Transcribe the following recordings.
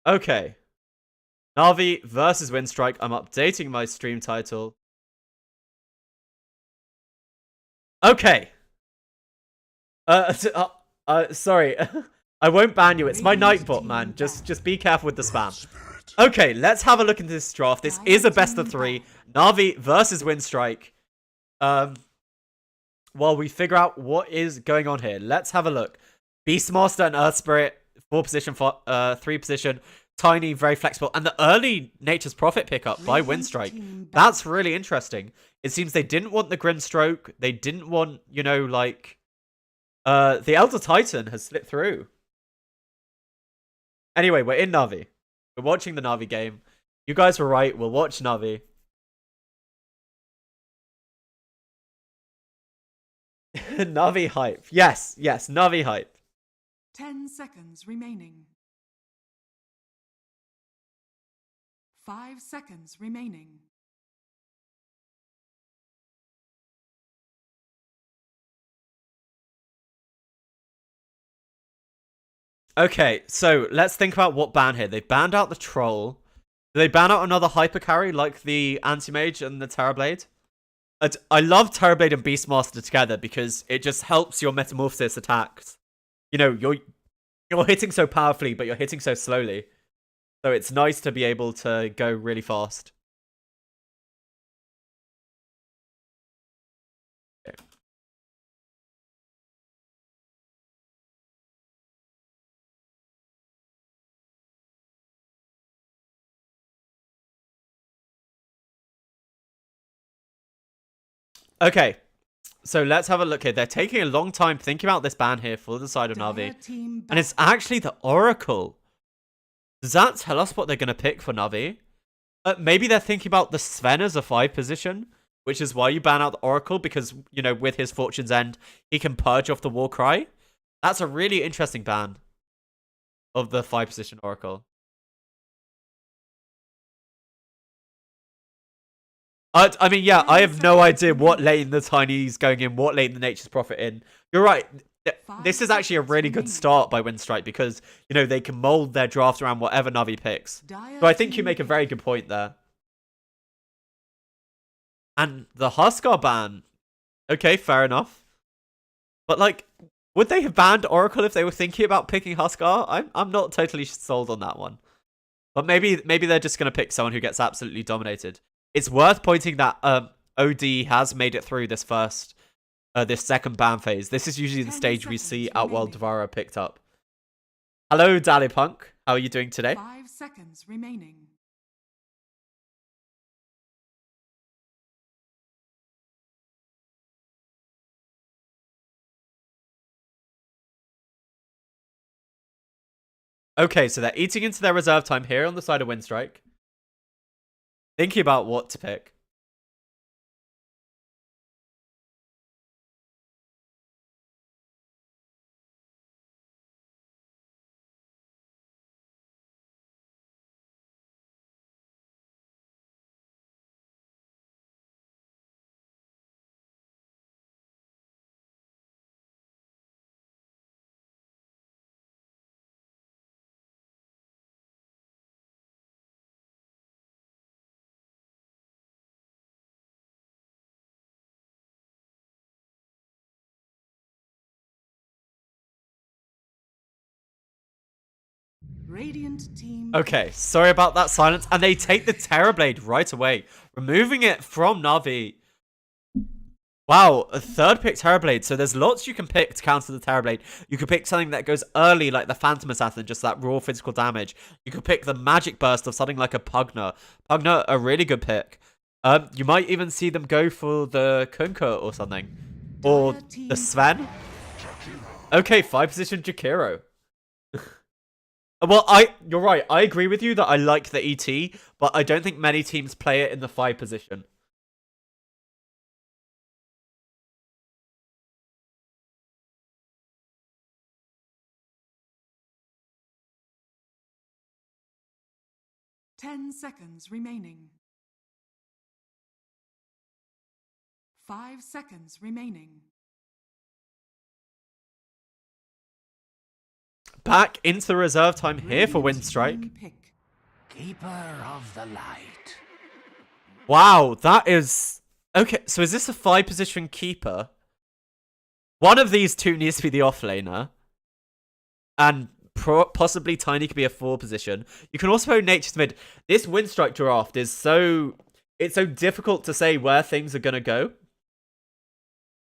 Okay. Navi versus Winstrike. I'm updating my stream title. Okay. Sorry. I won't ban you. It's my Nightbot, man. Just be careful with the spam. Okay, let's have a look into this draft. This is a best of 3. Navi versus Winstrike. While we figure out what is going on here, let's have a look. Beastmaster and Earth Spirit, 4 position, 3 position. Tiny, very flexible. And the early Nature's Prophet pickup by Winstrike. That's really interesting. It seems they didn't want the Grimstroke. They didn't want, you know, like... the Elder Titan has slipped through. Anyway, we're in Navi. We're watching the Navi game. You guys were right. We'll watch Navi. Navi hype. Yes, Navi hype. 10 seconds remaining. 5 seconds remaining. Okay, so let's think about what ban here. They banned out the Troll. Do they ban out another hyper carry like the Anti-Mage and the Terrorblade? I love Terrorblade and Beastmaster together because it just helps your Metamorphosis attacks. You know, you're hitting so powerfully, but you're hitting so slowly. So it's nice to be able to go really fast. Okay. Okay, so let's have a look here. They're taking a long time thinking about this ban here for the side of Navi. And it's actually the Oracle. Does that tell us what they're going to pick for Navi? Maybe they're thinking about the Sven as a 5 position, which is why you ban out the Oracle, because, you know, with his Fortune's End, he can purge off the Warcry. That's a really interesting ban of the 5 position Oracle. I mean, yeah, I have no idea what lane the Tiny's going in, what lane the Nature's Prophet in. You're right. This is actually a really good start by Winstrike because, you know, they can mold their draft around whatever Navi picks. So I think you make a very good point there. And the Huskar ban. Okay, fair enough. But, like, would they have banned Oracle if they were thinking about picking Huskar? I'm not totally sold on that one. But maybe they're just going to pick someone who gets absolutely dominated. It's worth pointing that OD has made it through this second ban phase. This is usually the stage we see Outworld Devourer picked up. Hello, Dallipunk. How are you doing today? 5 seconds remaining. Okay, so they're eating into their reserve time here on the side of Winstrike. Thinking about what to pick. Radiant team. Okay, sorry about that silence. And they take the Terrorblade right away, removing it from Navi. Wow, a third pick Terrorblade. So there's lots you can pick to counter the Terrorblade. You could pick something that goes early, like the Phantom Assassin, just that raw physical damage. You could pick the Magic Burst of something like a Pugner. Pugner, a really good pick. You might even see them go for the Kunkka or something. Or the Sven. Okay, 5 position Jakiro. Well, you're right. I agree with you that I like the ET, but I don't think many teams play it in the 5 position. Ten seconds remaining. 5 seconds remaining. Back into the reserve time here for Winstrike. Pick. Keeper of the light. Wow, that is... Okay, so is this a 5-position keeper? One of these two needs to be the offlaner. And possibly Tiny could be a 4-position. You can also go Nature's Mid. This Winstrike draft is so... It's so difficult to say where things are going to go.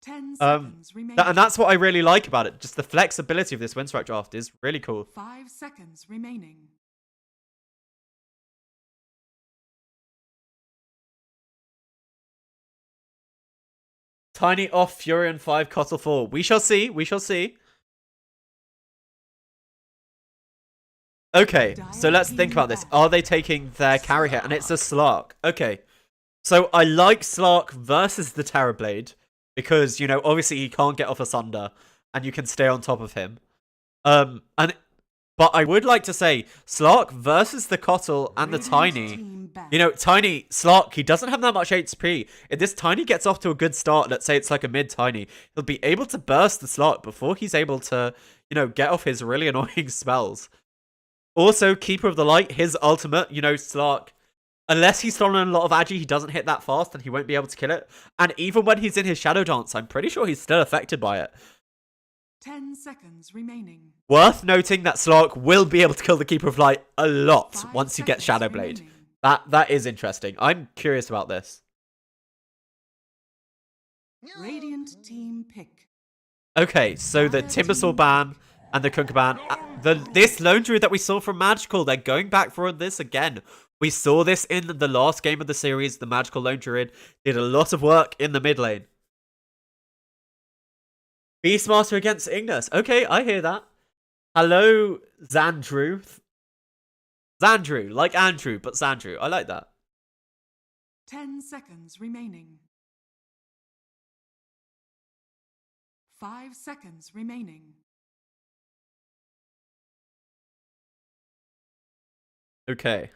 10 seconds remaining. And that's what I really like about it. Just the flexibility of this Winstrike draft is really cool. 5 seconds remaining. Tiny off, Furion 5, Cottle 4. We shall see. We shall see. Okay, so let's think about this. Are they taking their carry here? And it's a Slark. Okay. So I like Slark versus the Terrorblade. Because, you know, obviously he can't get off Asunder. And you can stay on top of him. But I would like to say, Slark versus the Cottle and the Tiny. You know, Tiny, Slark, he doesn't have that much HP. If this Tiny gets off to a good start, let's say it's like a mid-Tiny, he'll be able to burst the Slark before he's able to, you know, get off his really annoying spells. Also, Keeper of the Light, his ultimate, you know, Slark, unless he's stolen a lot of Agi, he doesn't hit that fast and he won't be able to kill it. And even when he's in his Shadow Dance, I'm pretty sure he's still affected by it. 10 seconds remaining. Worth noting that Slark will be able to kill the Keeper of Light a lot once you get Shadow Blade. That is interesting. I'm curious about this. Radiant team pick. Okay, so the Timbersaw ban and the Kunkka ban. This Lone Druid that we saw from Magical, they're going back for this again. We saw this in the last game of the series. The Magical Lone Druid did a lot of work in the mid lane. Beastmaster against Ignis. Okay, I hear that. Hello, Xandru. Xandru, like Andrew, but Xandru. I like that. 10 seconds remaining. 5 seconds remaining. Okay.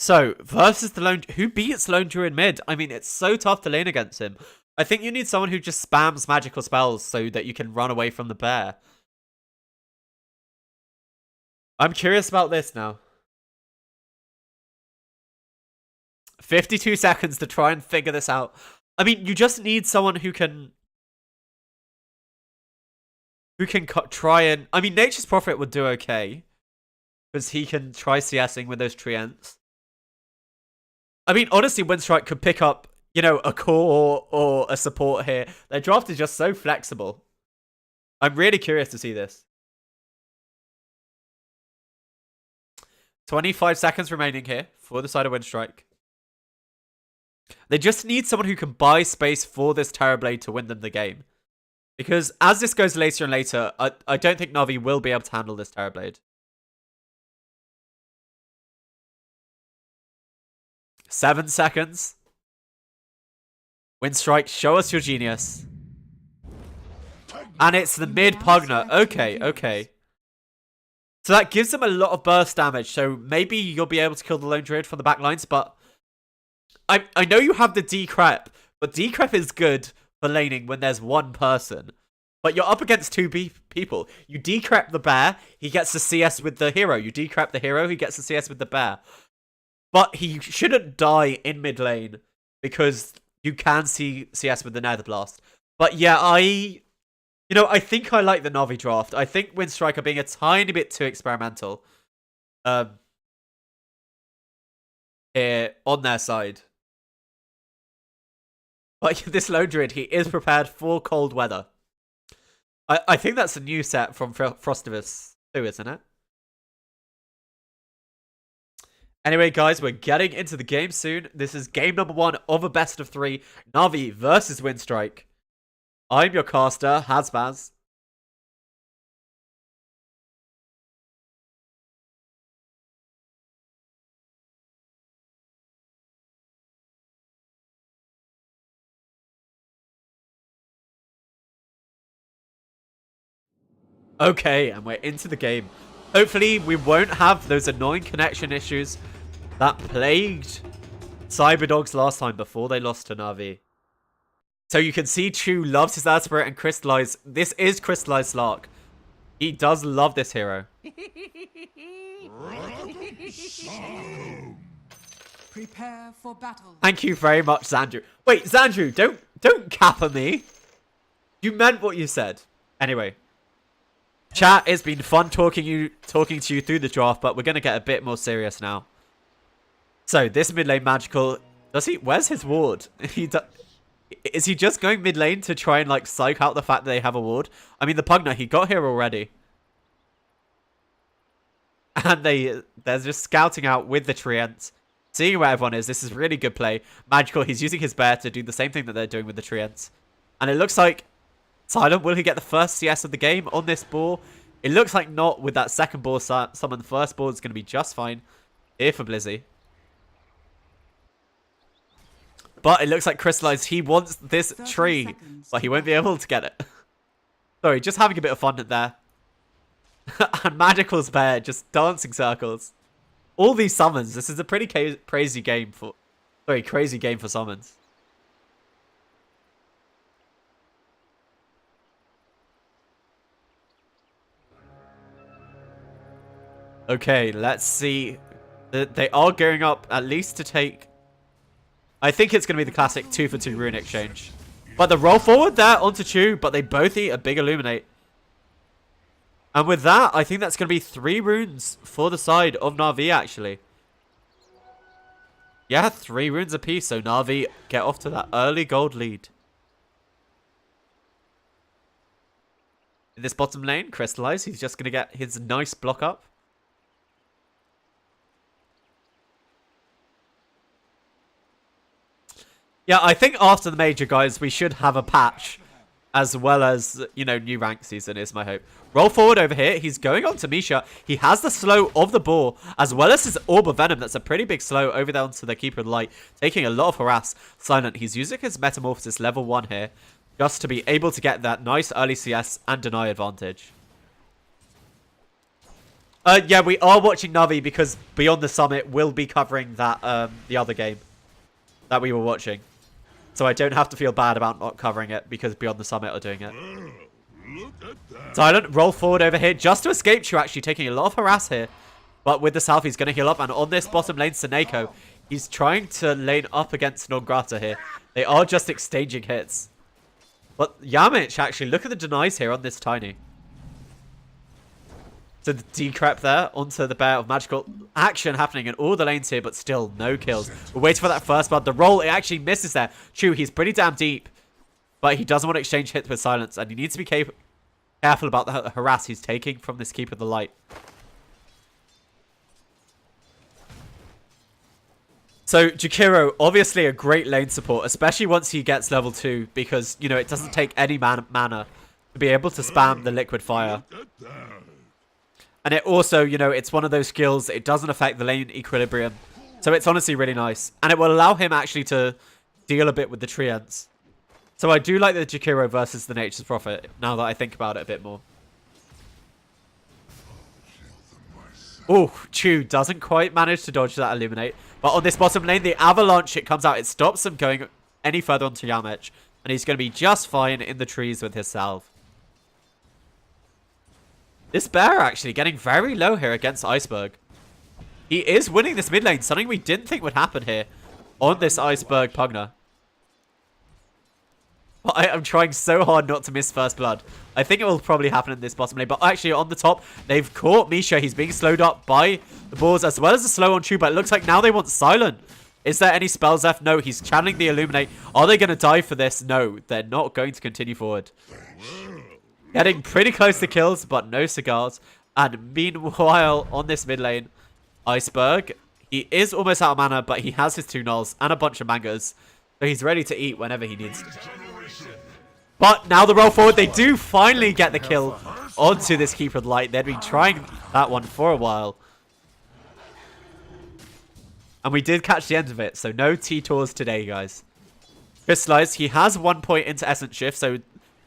So, versus the Lone... Who beats Lone Druid mid? I mean, it's so tough to lane against him. I think you need someone who just spams magical spells so that you can run away from the bear. I'm curious about this now. 52 seconds to try and figure this out. I mean, you just need someone who can... try and... I mean, Nature's Prophet would do okay. Because he can try CSing with those Treants. I mean, honestly, Winstrike could pick up, you know, a core or a support here. Their draft is just so flexible. I'm really curious to see this. 25 seconds remaining here for the side of Winstrike. They just need someone who can buy space for this Terrorblade to win them the game. Because as this goes later and later, I don't think Navi will be able to handle this Terrorblade. 7 seconds. Winstrike, show us your genius. And it's the mid Pugner. Okay, okay. So that gives them a lot of burst damage. So maybe you'll be able to kill the Lone Druid from the back lines. But I know you have the Decrep. But Decrep is good for laning when there's one person. But you're up against two people. You Decrep the bear. He gets the CS with the hero. You Decrep the hero. He gets the CS with the bear. But he shouldn't die in mid lane. Because you can see CS with the Nether Blast. But yeah, I think I like the Navi draft. I think Winstrike are being a tiny bit too experimental. Here, on their side. But this Lone Druid, he is prepared for cold weather. I think that's a new set from Frostivus too, isn't it? Anyway, guys, we're getting into the game soon. This is game number 1 of a best of 3. Navi versus Winstrike. I'm your caster, Hazbaz. Okay, and we're into the game. Hopefully, we won't have those annoying connection issues that plagued Cyberdogs last time before they lost to Navi. So you can see Chu loves his Aspirate and Crystallize. This is Crystallized Slark. He does love this hero. Prepare for battle. Thank you very much, Xandru. Wait, Xandru, don't cap on me. You meant what you said. Anyway. Chat, it's been fun talking to you through the draft, but we're going to get a bit more serious now. So, this mid lane magical... Where's his ward? Is he just going mid lane to try and, like, psych out the fact that they have a ward? I mean, the Pugna, he got here already. And they're just scouting out with the Treant. Seeing where everyone is. This is really good play. Magical, he's using his bear to do the same thing that they're doing with the Treant. And it looks like... Silent, will he get the first CS of the game on this ball? It looks like not with that second ball summon. The first ball is going to be just fine here for Blizzy. But it looks like Crystallized, he wants this tree, but he won't be able to get it. Sorry, just having a bit of fun there. And Magical's bear just dancing circles. All these summons, this is a pretty crazy game for... Sorry, crazy game for summons. Okay, let's see. They are gearing up at least to take... I think it's going to be the classic 2-for-2 rune exchange. But the roll forward there onto Chu, but they both eat a big Illuminate. And with that, I think that's going to be 3 runes for the side of Navi, actually. Yeah, 3 runes apiece, so Navi get off to that early gold lead. In this bottom lane, Crystallize, he's just going to get his nice block up. Yeah, I think after the major, guys, we should have a patch as well as, you know, new rank season is my hope. Roll forward over here. He's going on to Misha. He has the slow of the boar as well as his Orb of Venom. That's a pretty big slow over there onto the Keeper of the Light, taking a lot of harass. Silent, he's using his Metamorphosis level 1 here just to be able to get that nice early CS and deny advantage. Yeah, we are watching Navi because Beyond the Summit will be covering that the other game that we were watching. So I don't have to feel bad about not covering it because Beyond the Summit are doing it. Silent, roll forward over here just to escape Chu, actually taking a lot of harass here. But with the South, he's going to heal up. And on this bottom lane, Seneko, he's trying to lane up against Nongrata here. They are just exchanging hits. But Yamich, actually, look at the denies here on this Tiny. So the decrep there onto the bear of magical action happening in all the lanes here, but still no kills. We're waiting for that first blood. The roll, it actually misses there. True, he's pretty damn deep, but he doesn't want to exchange hits with Silence, and he needs to be careful about the harass he's taking from this Keeper of the Light. So Jakiro, obviously a great lane support, especially once he gets level 2, because, you know, it doesn't take any mana to be able to spam the Liquid Fire. And it also, you know, it's one of those skills, it doesn't affect the lane equilibrium. So it's honestly really nice. And it will allow him actually to deal a bit with the Treants. So I do like the Jakiro versus the Nature's Prophet, now that I think about it a bit more. Oh, Chu doesn't quite manage to dodge that Illuminate. But on this bottom lane, the Avalanche, it comes out, it stops him going any further onto Yamich. And he's going to be just fine in the trees with his salve. This bear actually getting very low here against Iceberg. He is winning this mid lane, something we didn't think would happen here on this Iceberg Pugna. But I am trying so hard not to miss first blood. I think it will probably happen in this bottom lane. But actually on the top, they've caught Misha. He's being slowed up by the boars as well as the slow on Chu. But it looks like now they want Silent. Is there any spells left? No, he's channeling the Illuminate. Are they going to die for this? No, they're not going to continue forward. Getting pretty close to kills, but no cigars. And meanwhile, on this mid lane, Iceberg, he is almost out of mana, but he has his 2 nulls and a bunch of mangas. So he's ready to eat whenever he needs to. But now the roll forward, they do finally get the kill onto this Keeper of the Light. They'd been trying that one for a while. And we did catch the end of it, so no T-Tours today, guys. Crystallize, he has 1 point into Essence Shift, so...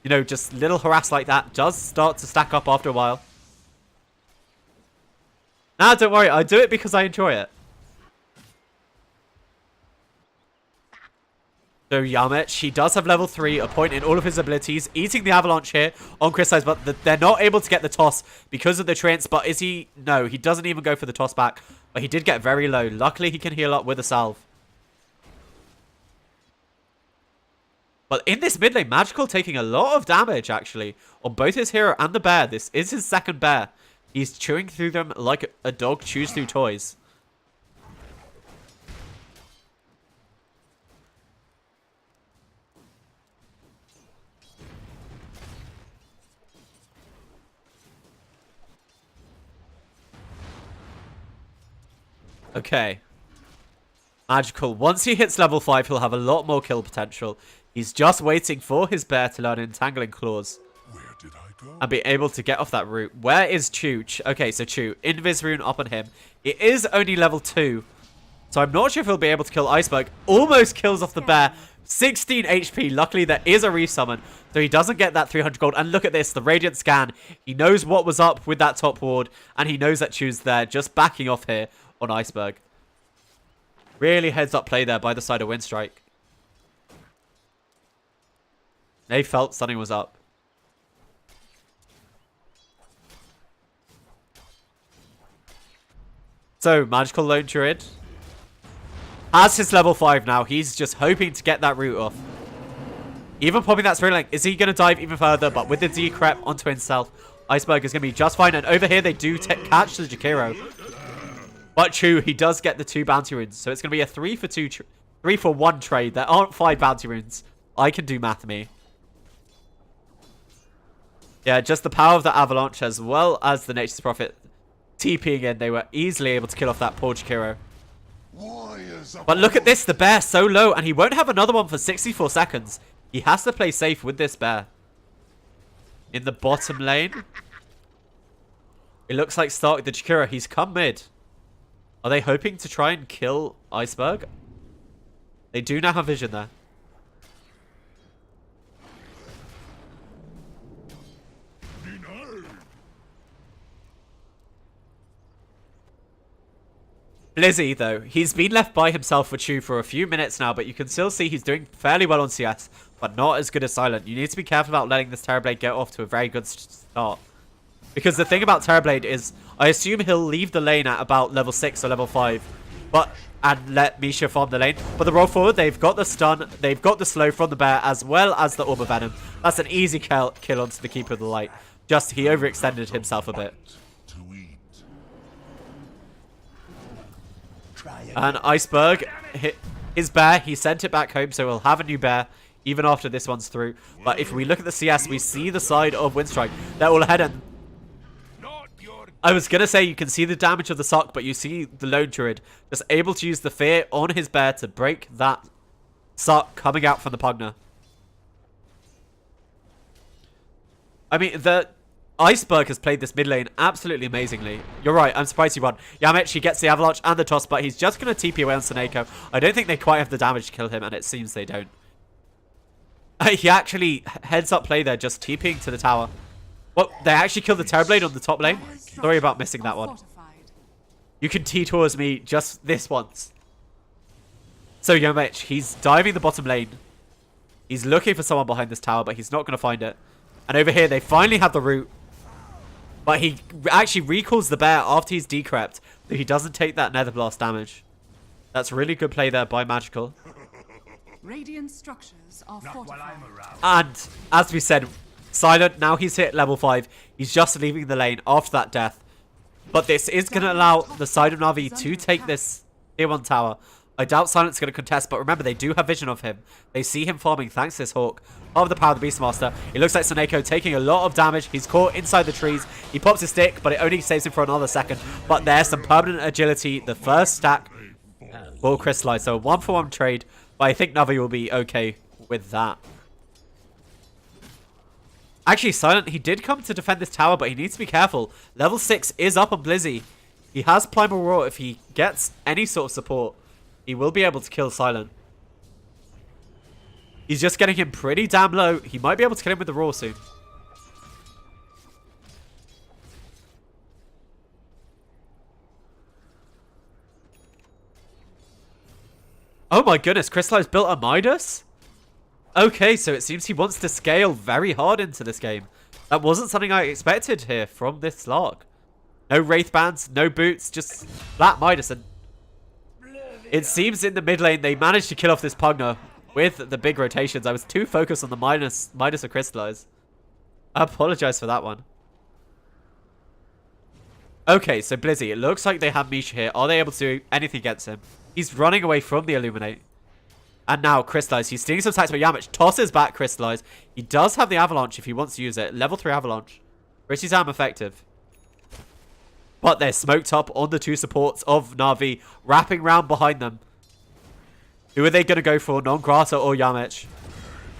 You know, just little harass like that does start to stack up after a while. Nah, don't worry. I do it because I enjoy it. So Yamech, he does have level 3, a point in all of his abilities, eating the avalanche here on Crystallize, but they're not able to get the toss because of the treants. But is he? No, he doesn't even go for the toss back. But he did get very low. Luckily, he can heal up with a salve. But in this mid lane, Magical taking a lot of damage, actually, on both his hero and the bear. This is his second bear. He's chewing through them like a dog chews through toys. Okay. Magical. Once he hits level 5, he'll have a lot more kill potential. He's just waiting for his bear to learn Entangling Claws. Where did I go? And be able to get off that route. Where is Chooch? Okay, so Chew. Invis rune up on him. It is only level 2. So I'm not sure if he'll be able to kill Iceberg. Almost kills off the bear. 16 HP. Luckily, there is a resummon. So he doesn't get that 300 gold. And look at this. The Radiant Scan. He knows what was up with that top ward. And he knows that Chew's there. Just backing off here on Iceberg. Really heads up play there by the side of Winstrike. They felt something was up. So, Magical Lone Druid has his level 5 now. He's just hoping to get that root off. Even popping that Spring Link. Is he going to dive even further? But with the decrep onto himself, Iceberg is going to be just fine. And over here, they do catch the Jakiro. But Chew, he does get the 2 bounty runes. So it's going to be a 3 for 1 trade. There aren't 5 bounty runes. I can do math, me. Yeah, just the power of the avalanche as well as the Nature's Prophet TPing in. They were easily able to kill off that poor Jakiro. But look at this, the bear so low, and he won't have another one for 64 seconds. He has to play safe with this bear. In the bottom lane, it looks like Stark the Jakiro, he's come mid. Are they hoping to try and kill Iceberg? They do now have vision there. Blizzy, though, he's been left by himself for Chew for a few minutes now, but you can still see he's doing fairly well on CS, but not as good as Silent. You need to be careful about letting this Terrorblade get off to a very good start. Because the thing about Terrorblade is, I assume he'll leave the lane at about level 6 or level 5, and let Misha farm the lane. But the roll forward, they've got the stun, they've got the slow from the bear, as well as the Orb of Venom. That's an easy kill onto the Keeper of the Light. Just, he overextended himself a bit. And Iceberg, his bear, he sent it back home, so we'll have a new bear, even after this one's through. But if we look at the CS, we see the side of Winstrike. They're all ahead, and I was going to say you can see the damage of the sock, but you see the Lone Druid just able to use the fear on his bear to break that sock coming out from the Pugner. I mean, the Iceberg has played this mid lane absolutely amazingly. You're right, I'm surprised he won. Yamech, he gets the avalanche and the toss, but he's just going to TP away on Seneko. I don't think they quite have the damage to kill him, and it seems they don't. He actually heads up play there, just TPing to the tower. Well, they actually killed the Terrorblade on the top lane. Sorry about missing that one. You can T-tours me just this once. So Yamech, he's diving the bottom lane. He's looking for someone behind this tower, but he's not going to find it. And over here, they finally have the root. But he actually recalls the bear after he's decrept, so he doesn't take that Nether Blast damage. That's really good play there by Magical. Radiant structures are fortified. And as we said, Silent, now he's hit level 5. He's just leaving the lane after that death. But this is going to allow the side of Navi to take this tier 1 tower. I doubt Silent's going to contest, but remember, they do have vision of him. They see him farming thanks to this Hawk. Of the power of the Beastmaster. It looks like Seneko taking a lot of damage. He's caught inside the trees. He pops his stick, but it only saves him for another second. But there's some permanent agility. The first stack will crystallize. So a 1-for-1 trade. But I think Navi will be okay with that. Actually, Silent, he did come to defend this tower, but he needs to be careful. Level 6 is up on Blizzy. He has Primal Roar. If he gets any sort of support, he will be able to kill Silent. He's just getting him pretty damn low. He might be able to kill him with the Roar soon. Oh my goodness, Crystallize built a Midas? Okay, so it seems he wants to scale very hard into this game. That wasn't something I expected here from this Slark. No Wraith Bands, no boots, just flat Midas. And it seems in the mid lane they managed to kill off this Pugner with the big rotations. I was too focused on the Midas or Crystallize. I apologize for that one. Okay, so Blizzy, it looks like they have Misha here. Are they able to do anything against him? He's running away from the Illuminate. And now Crystallize. He's stealing some attacks, but Yamich tosses back Crystallize. He does have the Avalanche if he wants to use it. Level 3 Avalanche. Pretty damn effective. But they're smoked up on the two supports of Navi, wrapping round behind them. Who are they going to go for? Non-Grata or Yamich?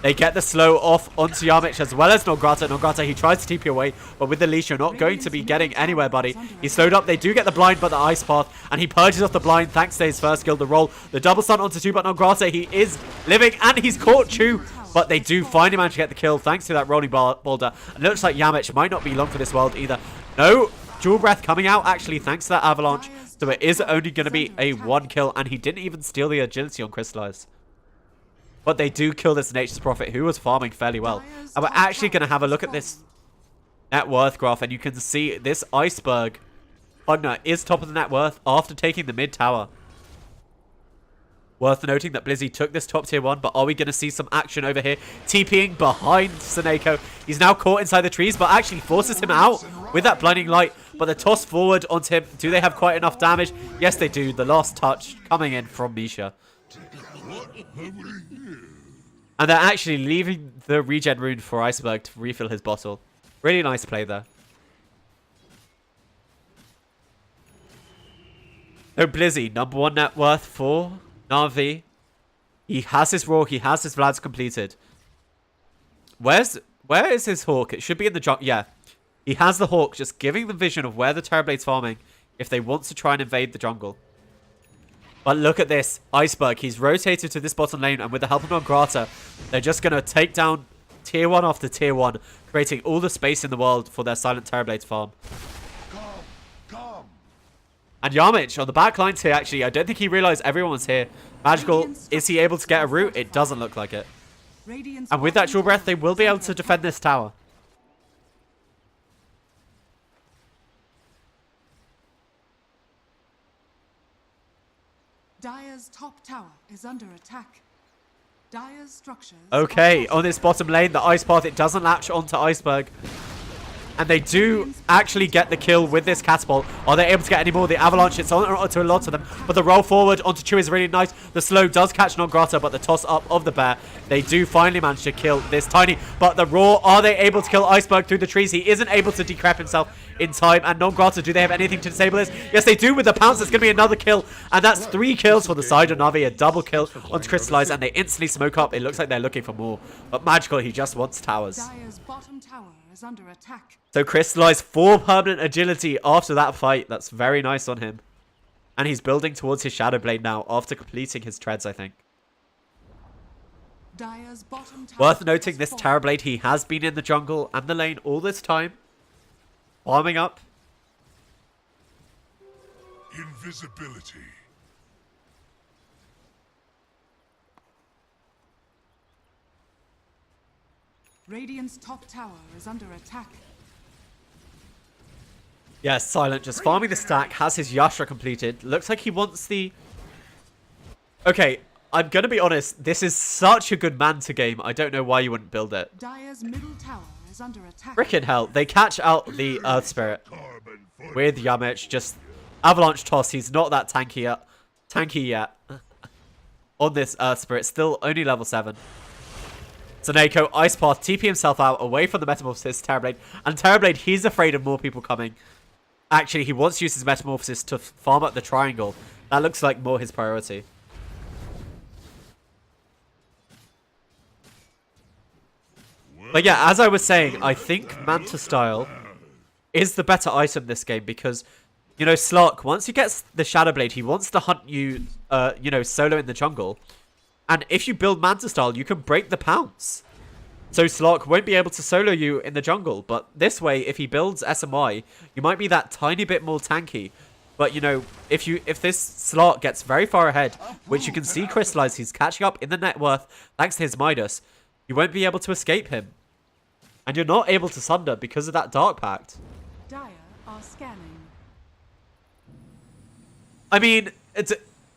They get the slow off onto Yamich as well as Non-Grata. Non-Grata, he tries to TP away, but with the leash, you're not going to be getting anywhere, buddy. He's slowed up. They do get the blind, but the Ice Path, and he purges off the blind thanks to his first skill, the roll. The double stun onto 2, but Non-Grata, he is living, and he's caught Chu, but they do finally manage to get the kill thanks to that rolling boulder. And it looks like Yamich might not be long for this world either. No, Dual Breath coming out, actually, thanks to that Avalanche. So it is only going to be a 1 kill, and he didn't even steal the agility on Crystallize. But they do kill this Nature's Prophet, who was farming fairly well. And we're actually going to have a look at this net worth graph, and you can see this Iceberg Pugner is top of the net worth after taking the mid tower. Worth noting that Blizzy took this top tier 1, but are we going to see some action over here? TPing behind Seneko. He's now caught inside the trees, but actually forces him out with that blinding light. But the toss forward onto him, do they have quite enough damage? Yes, they do. The last touch coming in from Misha. And they're actually leaving the regen rune for Iceberg to refill his bottle. Really nice play there. So Blizzy, number 1 net worth for Navi. He has his Raw, he has his Vlad's completed. Where is his Hawk? It should be in the jungle. Yeah. He has the Hawk, just giving them vision of where the Terrorblade's farming if they want to try and invade the jungle. But look at this. Iceberg, he's rotated to this bottom lane, and with the help of Non-Grata, they're just going to take down tier 1 after tier 1, creating all the space in the world for their Silent Terrorblade farm. Come. And Yamich on the back lines here, actually, I don't think he realized everyone was here. Magical, is he able to get a route? It doesn't look like it. And with that Dual Breath, they will be able to defend this tower. Dire's top tower is under attack. Dire's structures. Okay, on this bottom lane, the Ice Path, it doesn't latch onto Iceberg. And they do actually get the kill with this catapult. Are they able to get any more? The Avalanche, it's onto a lot of them. But the roll forward onto Chew is really nice. The slow does catch Non-Grata, but the toss up of the bear, they do finally manage to kill this Tiny. But the Raw, are they able to kill Iceberg through the trees? He isn't able to decrep himself in time. And Non-Grata, do they have anything to disable this? Yes, they do with the pounce. It's going to be another kill. And that's 3 kills for the side of Navi. A double kill onto Crystallize, and they instantly smoke up. It looks like they're looking for more. But Magical, he just wants towers. Dire's bottom tower is under attack. So Crystallize 4 permanent agility after that fight. That's very nice on him. And he's building towards his Shadow Blade now after completing his treads, I think. Dire's bottom tower Worth noting, this Terrorblade, he has been in the jungle and the lane all this time. Farming up. Invisibility. Radiant's top tower is under attack. Yes, Silent just farming the stack, has his Yashra completed. Looks like he wants the... Okay, I'm going to be honest. This is such a good Manta game. I don't know why you wouldn't build it. Dire's middle tower is under attack. Frickin' hell. They catch out the Earth Spirit with Yamich. Just Avalanche toss. He's not that tanky yet. On this Earth Spirit. Still only level 7. Seneko, Ice Path, TP himself out away from the Metamorphosis Terrorblade. And Terrorblade, he's afraid of more people coming. Actually, he wants to use his Metamorphosis to farm up the triangle. That looks like more his priority. But yeah, as I was saying, I think Manta Style is the better item this game because, you know, Slark, once he gets the Shadow Blade, he wants to hunt you, you know, solo in the jungle. And if you build Manta Style, you can break the pounce. So Slark won't be able to solo you in the jungle. But this way, if he builds SMY, you might be that tiny bit more tanky. But, you know, if this Slark gets very far ahead, which you can see Crystallize, he's catching up in the net worth thanks to his Midas. You won't be able to escape him. And you're not able to sunder because of that Dark Pact. Dire are scanning. I mean,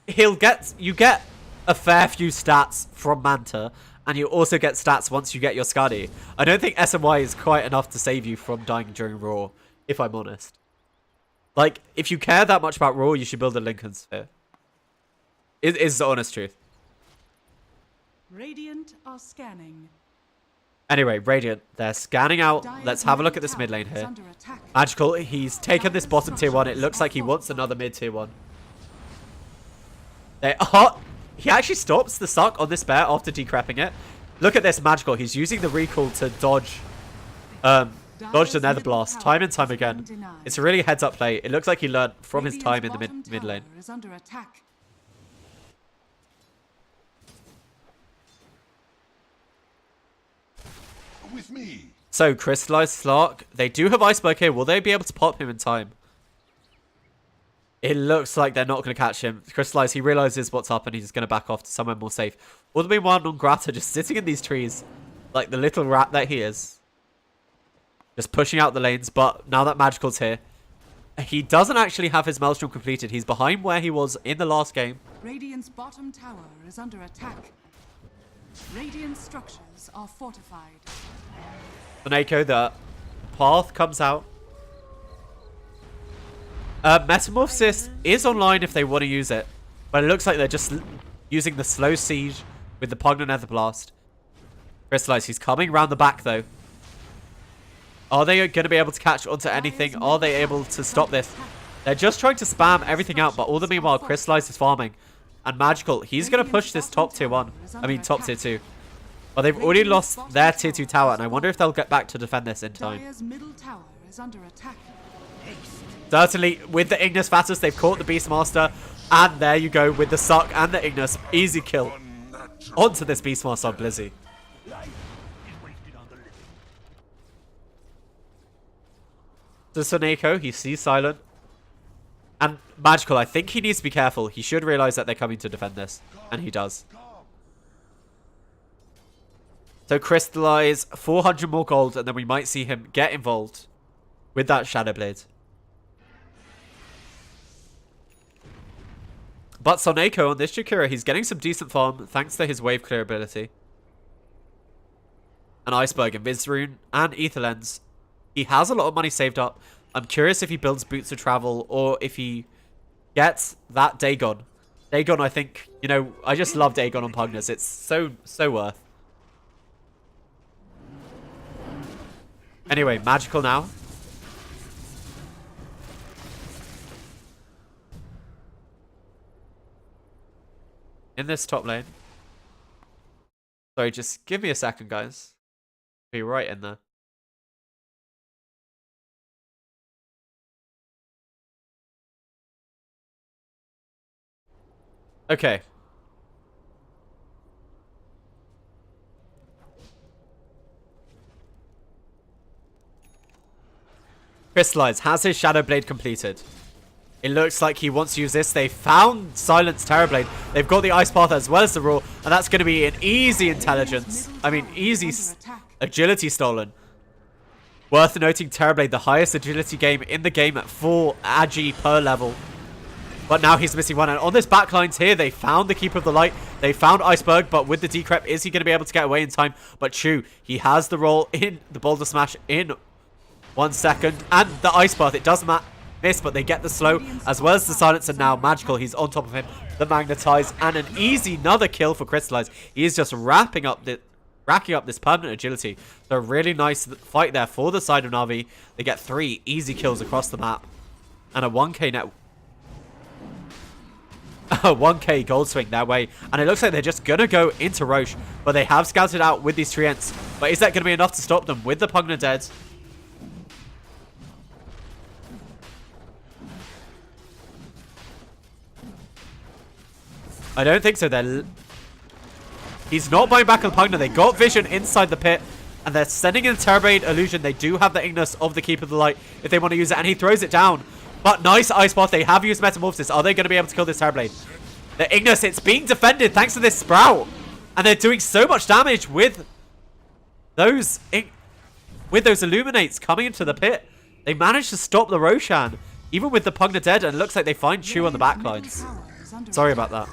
you get a fair few stats from Manta, and you also get stats once you get your Skadi. I don't think SMY is quite enough to save you from dying during Raw, if I'm honest. Like, if you care that much about Raw, you should build a Lincoln Sphere. It is the honest truth. Radiant are scanning. Anyway, Radiant, they're scanning out. Dire's Let's have a look at middle this mid lane tower is here. under attack. Magical, he's taken this bottom tier 1. It looks like he wants another mid tier 1. He actually stops the suck on this bear after decrepping it. Look at this Magical. He's using the recall to dodge the Nether Blast time and time again. It's a really heads up play. It looks like he learned from his time in the mid lane. Is under attack. With me. So, Crystallized Slark. They do have Iceberg here. Will they be able to pop him in time? It looks like they're not going to catch him. Crystallized, he realizes what's up and he's going to back off to somewhere more safe. All the meanwhile, Non-Grata just sitting in these trees like the little rat that he is. Just pushing out the lanes. But now that Magical's here, he doesn't actually have his Maelstrom completed. He's behind where he was in the last game. Radiant's bottom tower is under attack. Radiant structures are fortified. Soneko, the path comes out. Metamorphosis is online if they want to use it. But it looks like they're just using the slow siege with the Pugna Nether Blast. Crystallize, he's coming round the back though. Are they going to be able to catch onto anything? Are they able to stop this? They're just trying to spam everything out, but all the meanwhile, Crystallize is farming. And Magical, he's going to push this top tier 1. I mean, top tier 2. But they've already lost their tier 2 tower, and I wonder if they'll get back to defend this in time. Dire's middle tower is under attack. Certainly, with the Ignis Vatus, they've caught the Beastmaster. And there you go, with the Suck and the Ignis. Easy kill. Onto this Beastmaster on Blizzy. To Soneko, he sees Silent. And Magical, I think he needs to be careful. He should realize that they're coming to defend this. And he does. So Crystallize, 400 more gold, and then we might see him get involved with that Shadow Blade. But Soneko on this Jakura, he's getting some decent farm thanks to his wave clear ability. An Iceberg and Vizrune and Aetherlens. He has a lot of money saved up. I'm curious if he builds Boots of Travel or if he gets that Dagon. Dagon, I think, you know, I just love Dagon on Pugnas. It's so worth. Anyway, Magical now. In this top lane. Sorry, just give me a second, guys. Be right in there. Okay. Crystallize has his Shadow Blade completed. It looks like he wants to use this. They found Silence Terrorblade. They've got the Ice Path as well as the Roar. And that's going to be an easy intelligence. I mean, easy agility stolen. Worth noting, Terrorblade, the highest agility game in the game at 4 agi per level. But now he's missing one. And on this backlines here, they found the Keeper of the Light. They found Iceberg, but with the decrep, is he going to be able to get away in time? But true, he has the roll in the Boulder Smash in 1 second. And the Ice Path, it does miss, but they get the slow, as well as the silence, and now Magical, he's on top of him. The Magnetize, and an easy another kill for Crystallize. He is just racking up this permanent agility. So a really nice fight there for the side of Navi. They get 3 easy kills across the map. And a 1k net... a 1k gold swing their way. And it looks like they're just going to go into Roche. But they have scouted out with these Treants. But is that going to be enough to stop them with the Pugna dead? I don't think so. He's not buying back on the Pugna. They got vision inside the pit. And they're sending in Terrorblade Illusion. They do have the Ignis of the Keeper of the Light if they want to use it. And he throws it down. But nice Ice Path. They have used Metamorphosis. Are they going to be able to kill this Terrorblade? The Ignis, it's being defended thanks to this Sprout. And they're doing so much damage with with those Illuminates coming into the pit, they managed to stop the Roshan. Even with the Pugna dead, and it looks like they find Chu on the backlines. Sorry about that.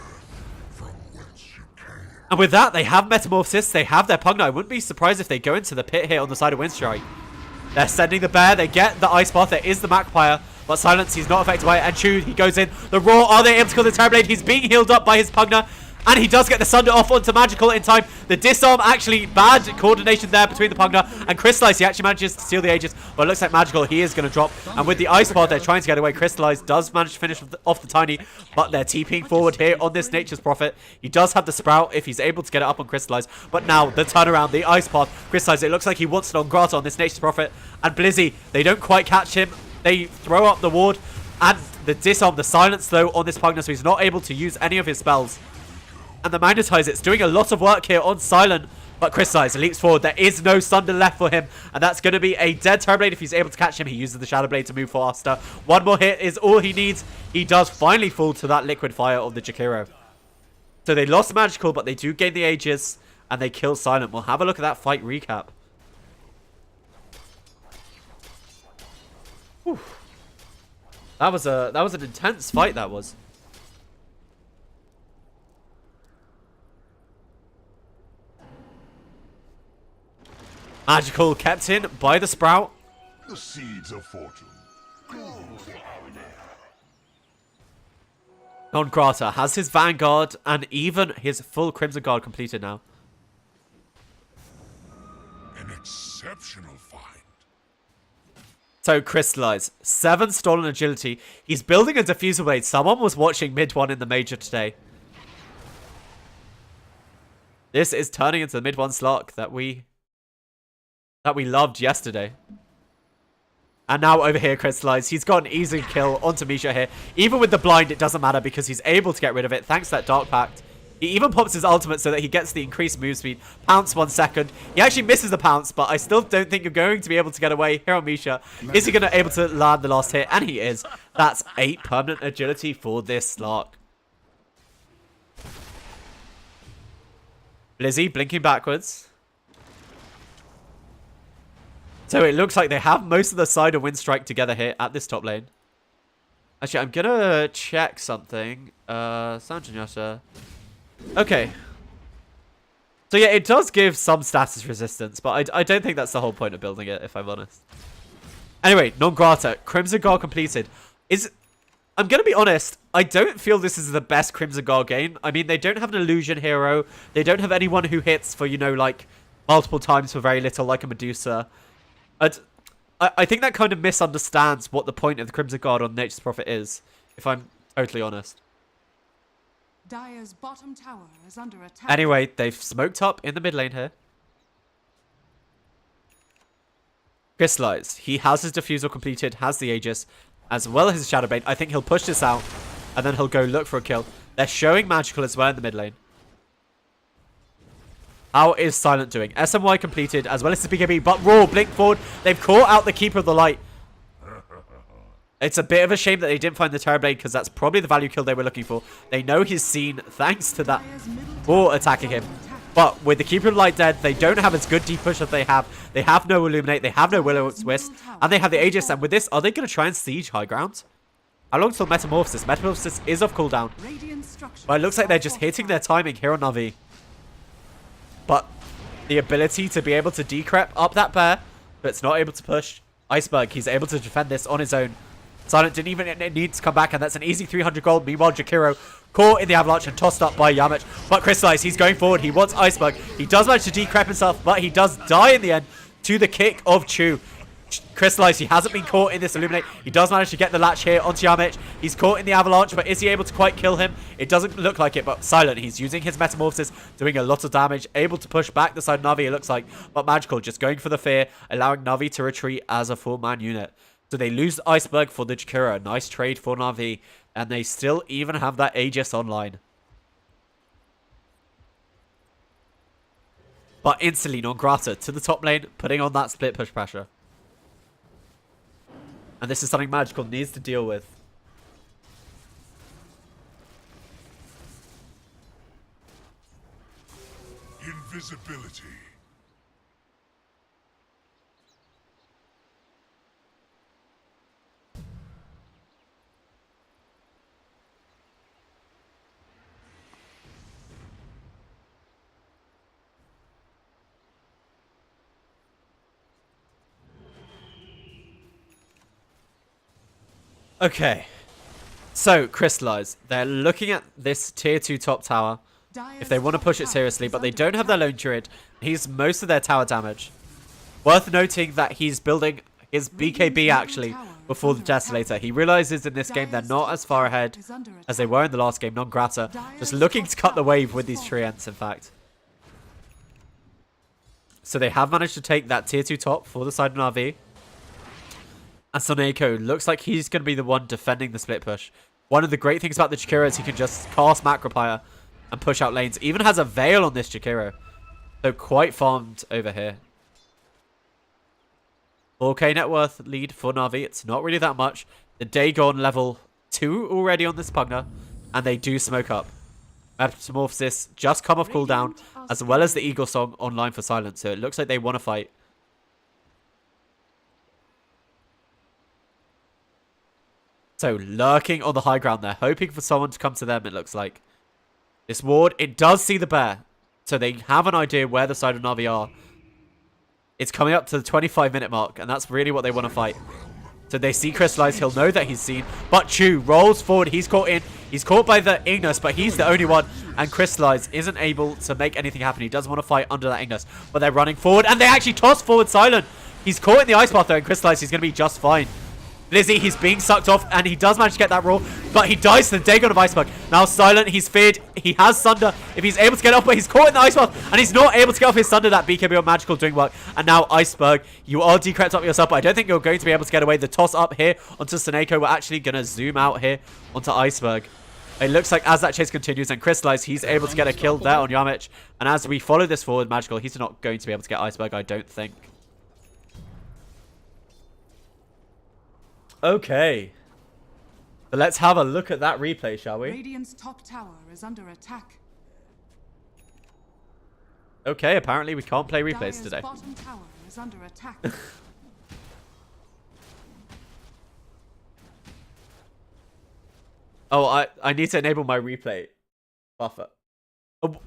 And with that, they have Metamorphosis, they have their Pugna. I wouldn't be surprised if they go into the pit here on the side of Winstrike. They're sending the Bear, they get the Ice Path, there is the Magpire, but Silence, he's not affected by it, and Chu, he goes in. The Roar, are they able to kill the Terrorblade? He's being healed up by his Pugna, and he does get the Sunder off onto Magical in time. The Disarm, actually, bad coordination there between the Pugna and Crystallize. He actually manages to steal the Aegis, but it looks like Magical, he is going to drop. And with the Ice Pod, they're trying to get away. Crystallize does manage to finish off the Tiny, but they're TPing forward here on this Nature's Prophet. He does have the Sprout if he's able to get it up on Crystallize, but now the turnaround, the Ice Pod, Crystallize, it looks like he wants it on Grata on this Nature's Prophet. And Blizzy, they don't quite catch him. They throw up the ward, and the Disarm, the Silence, though, on this Pugna, so he's not able to use any of his spells. And the Magnetize, it's doing a lot of work here on Silent. But Crystallize leaps forward. There is no Sunder left for him. And that's going to be a dead Terrorblade if he's able to catch him. He uses the Shadow Blade to move faster. One more hit is all he needs. He does finally fall to that Liquid Fire of the Jakiro. So they lost Magical, but they do gain the Aegis. And they kill Silent. We'll have a look at that fight recap. Whew. That was an intense fight, that was. Magical kept in by the Sprout. The seeds of fortune. Non-Grata has his Vanguard and even his full Crimson Guard completed now. An exceptional find. So Crystallize, 7 stolen agility. He's building a Diffusal Blade. Someone was watching mid 1 in the major today. This is turning into the mid 1 slot that we loved yesterday. And now over here, Crystallize. He's got an easy kill onto Misha here. Even with the blind, it doesn't matter because he's able to get rid of it thanks to that Dark Pact. He even pops his ultimate so that he gets the increased move speed. Pounce 1 second. He actually misses the pounce, but I still don't think you're going to be able to get away here on Misha. Is he going to able to land the last hit? And he is. That's 8 permanent agility for this Slark. Lizzie blinking backwards. So it looks like they have most of the side of Winstrike together here at this top lane. Actually, I'm going to check something. Sanjanyasha. Okay. So yeah, it does give some status resistance, but I don't think that's the whole point of building it, if I'm honest. Anyway, non-Grata. Crimson Guard completed. I'm going to be honest, I don't feel this is the best Crimson Guard game. I mean, they don't have an illusion hero. They don't have anyone who hits for, you know, like, multiple times for very little, like a Medusa. I think that kind of misunderstands what the point of the Crimson Guard on Nature's Prophet is, if I'm totally honest. Dire's bottom tower is under attack. Anyway, they've smoked up in the mid lane here. Crystallize. He has his Diffusal completed, has the Aegis, as well as his Shadow Blade. I think he'll push this out, and then he'll go look for a kill. They're showing Magical as well in the mid lane. How is Silent doing? SMY completed, as well as the BKB, but Raw, blink forward. They've caught out the Keeper of the Light. It's a bit of a shame that they didn't find the Terrorblade, because that's probably the value kill they were looking for. They know he's seen, thanks to that Raw attacking him. But with the Keeper of the Light dead, they don't have as good deep push as they have. They have no Illuminate, they have no Will-O-Wisp, and they have the Aegis. And with this, are they going to try and siege high ground? How long till Metamorphosis? Metamorphosis is off cooldown. But it looks like they're just hitting their timing here on Navi. But the ability to be able to decrep up that bear, but it's not able to push. Iceberg, he's able to defend this on his own. Silent didn't even need to come back, and that's an easy 300 gold. Meanwhile, Jakiro caught in the avalanche and tossed up by Yamich. But Crystallize, he's going forward. He wants Iceberg. He does manage to decrep himself, but he does die in the end to the kick of Chu. Crystallize, he hasn't been caught in this Illuminate. He does manage to get the latch here onto Yamich. He's caught in the avalanche, but is he able to quite kill him? It doesn't look like it, but Silent, he's using his Metamorphosis, doing a lot of damage, able to push back the side of Navi, it looks like. But Magical just going for the fear, allowing Navi to retreat as a full-man unit. So they lose Iceberg for the Jakiro. Nice trade for Navi, and they still even have that Aegis online. But instantly, non-Grata to the top lane, putting on that split push pressure. And this is something Magical needs to deal with. Invisibility. Okay. So, Crystallize. They're looking at this tier 2 top tower if they want to push it seriously, but they don't have their lone turret. He's most of their tower damage. Worth noting that he's building his BKB actually before the Desolator. He realizes in this game they're not as far ahead as they were in the last game, non grata. Just looking to cut the wave with these treants, in fact. So they have managed to take that tier 2 top for the side of Navi. And Soneko looks like he's going to be the one defending the split push. One of the great things about the Jakiro is he can just cast Macropire and push out lanes. Even has a Veil on this Jakiro. So quite farmed over here. 4k net worth lead for Navi. It's not really that much. The Dagon level 2 already on this Pugna. And they do smoke up. Metamorphosis just come off cooldown. As well as the Eagle Song online for silence. So it looks like they want to fight. So lurking on the high ground. They're hoping for someone to come to them, it looks like. This ward, it does see the bear. So they have an idea where the side of Navi are. It's coming up to the 25-minute mark, and that's really what they want to fight. So they see Crystallize, he'll know that he's seen. But Chu rolls forward, he's caught in. He's caught by the Ignis, but he's the only one. And Crystallize isn't able to make anything happen. He does want to fight under that Ignis. But they're running forward, and they actually toss forward Silent. He's caught in the Ice Path though, and Crystallize, he's going to be just fine. Lizzie, he's being sucked off, and he does manage to get that roll, but he dies to the Dagon of Iceberg. Now Silent, he's feared. He has Sunder if he's able to get off, but he's caught in the Ice Path, and he's not able to get off his Sunder. That BKB on Magical doing work. And now Iceberg, you are decrept up yourself, but I don't think you're going to be able to get away. The toss up here onto Soneko. We're actually going to zoom out here onto Iceberg. It looks like as that chase continues and Crystallize, he's able to get a kill there on Yamich. And as we follow this forward, Magical, he's not going to be able to get Iceberg, I don't think. Okay. So let's have a look at that replay, shall we? Radiant's top tower is under attack. Okay, apparently we can't play replays Dire's today. bottom tower is under attack. Oh, I need to enable my replay buffer.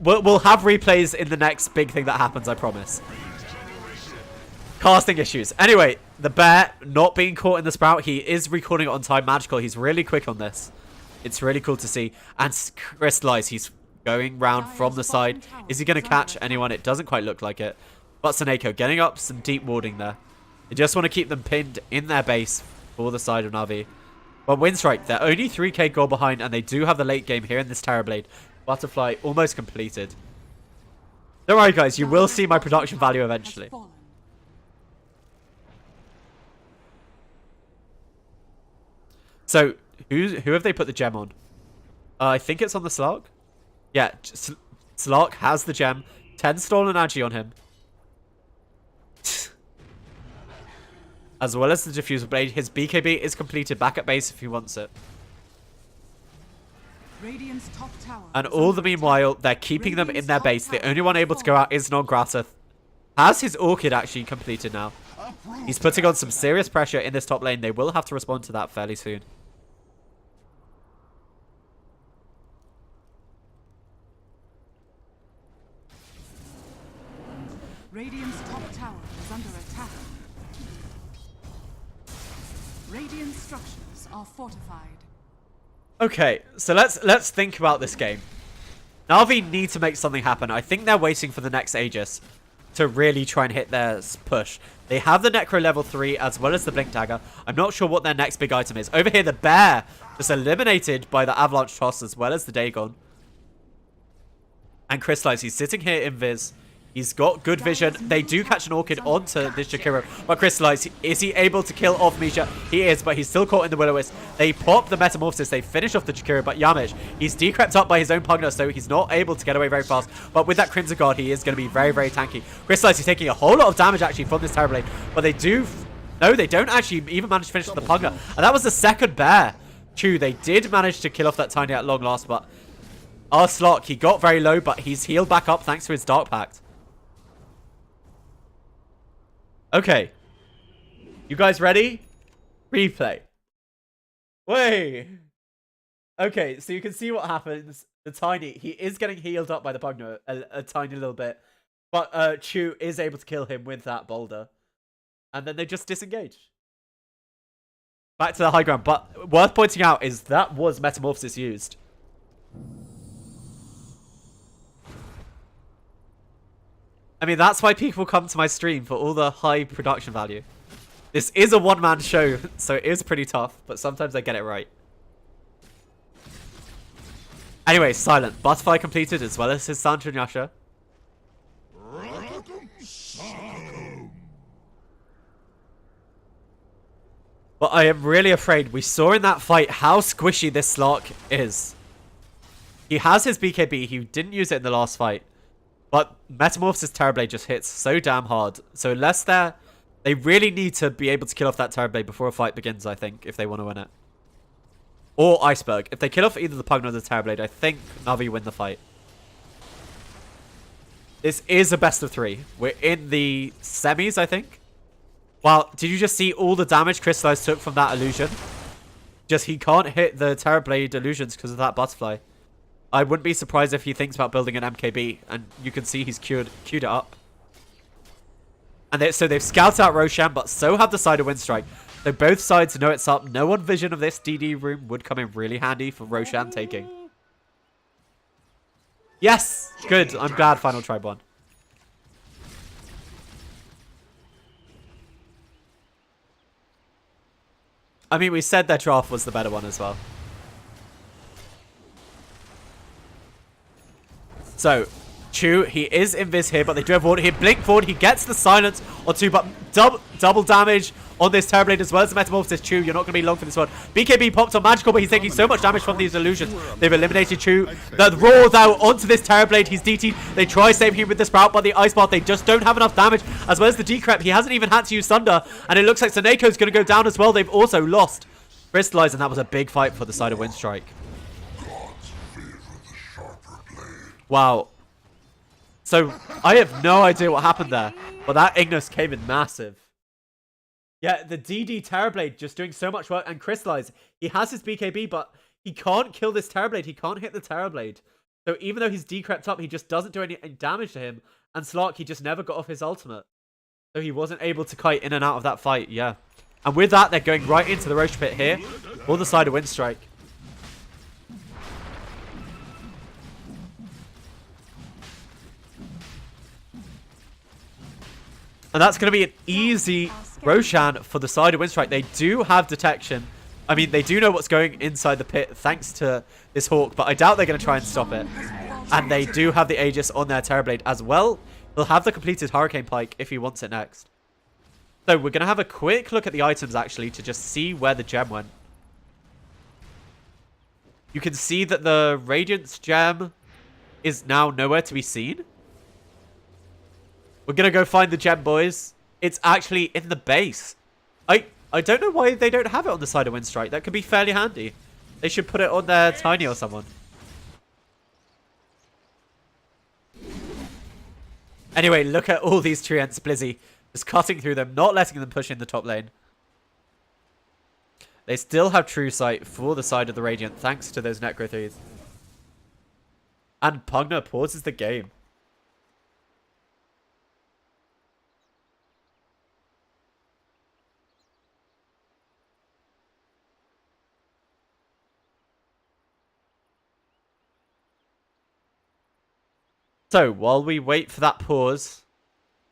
We'll have replays in the next big thing that happens, I promise. Casting issues. Anyway, the bear not being caught in the sprout. He is recording it on time. Magical. He's really quick on this. It's really cool to see. And Crystallize. He's going round from the side. Is he going to catch anyone? It doesn't quite look like it. But Soneko getting up some deep warding there. They just want to keep them pinned in their base for the side of Navi. But Winstrike, they're only 3k goal behind. And they do have the late game here in this Terrorblade. Butterfly almost completed. Don't worry, guys. You will see my production value eventually. So, who have they put the gem on? I think it's on the Slark. Yeah, Slark has the gem. 10 stolen agi on him. As well as the diffuser blade. His BKB is completed back at base if he wants it. Radiant's top tower And all the meanwhile, they're keeping them in their base. The only one able to go out is non-grata. Has his Orchid actually completed now? He's putting on some serious pressure in this top lane. They will have to respond to that fairly soon. Radiant's top tower is under attack. Radiant structures are fortified. Okay, so let's think about this game. Navi need to make something happen. I think they're waiting for the next Aegis to really try and hit their push. They have the Necro level 3 as well as the Blink Dagger. I'm not sure what their next big item is. Over here, the bear just eliminated by the Avalanche Toss as well as the Dagon. And Crystallize, he's sitting here in Viz. He's got good vision. They do catch an Orchid onto this Jakiro. But Crystallize, is he able to kill off Misha? He is, but he's still caught in the Will-O-Wisp. They pop the Metamorphosis. They finish off the Jakiro. But Yamish, he's decrept up by his own Pugna, so he's not able to get away very fast. But with that Crimson Guard, he is going to be very, very tanky. Crystallize is taking a whole lot of damage, actually, from this Terrorblade. But they do... No, they don't actually even manage to finish the Pugna. And that was the second bear. True, they did manage to kill off that Tiny at long last, but... Our Slot, he got very low, but he's healed back up thanks to his Dark Pact. Okay. You guys ready? Replay. Wait. Okay, so you can see what happens. The Tiny, he is getting healed up by the Pugna a tiny little bit. But Chu is able to kill him with that boulder. And then they just disengage. Back to the high ground. But worth pointing out is that was Metamorphosis used. I mean, that's why people come to my stream, for all the high production value. This is a one-man show, so it is pretty tough, but sometimes I get it right. Anyway, Silent. Butterfly completed, as well as his Sandra and Yasha. But I am really afraid. We saw in that fight how squishy this Slark is. He has his BKB. He didn't use it in the last fight. But Metamorphosis Terrorblade just hits so damn hard. So unless they really need to be able to kill off that Terrorblade before a fight begins, I think, if they want to win it. Or Iceberg. If they kill off either the Pugna or the Terrorblade, I think Navi win the fight. This is a best of 3. We're in the semis, I think. Wow, did you just see all the damage Crystallize took from that illusion? Just he can't hit the Terrorblade illusions because of that butterfly. I wouldn't be surprised if he thinks about building an MKB, and you can see he's queued it up. And so they've scouted out Roshan, but so have the side of Winstrike. So both sides know it's up. No one vision of this DD room would come in really handy for Roshan taking. Yes! Good. I'm glad Final Tribe won. I mean, we said their draft was the better one as well. So, Chu, he is invis here, but they do have forward. He blink forward. He gets the silence or two, but double damage on this Terrorblade as well as the Metamorphosis. Chu, you're not going to be long for this one. BKB popped on Magical, but he's taking so much damage from these illusions. They've eliminated Chu. The Roar, though, onto this Terrorblade. He's DT'd. They try saving him with the Sprout, but the Ice Bath, they just don't have enough damage, as well as the Decrep. He hasn't even had to use Thunder, and it looks like Saneko's going to go down as well. They've also lost Crystallize, and that was a big fight for the side of Winstrike. Wow. So, I have no idea what happened there, but that Ignis came in massive. Yeah, the DD Terrorblade just doing so much work, and Crystallize, he has his BKB, but he can't kill this Terrorblade. He can't hit the Terrorblade. So even though he's decrept up, he just doesn't do any damage to him, and Slark, he just never got off his ultimate. So he wasn't able to kite in and out of that fight, yeah. And with that, they're going right into the Roche Pit here, for the side of Winstrike. And that's going to be an easy Roshan for the side of Winstrike. They do have detection. I mean, they do know what's going inside the pit thanks to this Hawk, but I doubt they're going to try and stop it. And they do have the Aegis on their Terrorblade as well. He'll have the completed Hurricane Pike if he wants it next. So we're going to have a quick look at the items, actually, to just see where the gem went. You can see that the Radiance gem is now nowhere to be seen. We're going to go find the gem, boys. It's actually in the base. I don't know why they don't have it on the side of Winstrike. That could be fairly handy. They should put it on their Tiny or someone. Anyway, look at all these Treants, Blizzy. Just cutting through them, not letting them push in the top lane. They still have True Sight for the side of the Radiant, thanks to those Necro 3s. And Pugna pauses the game. So, while we wait for that pause,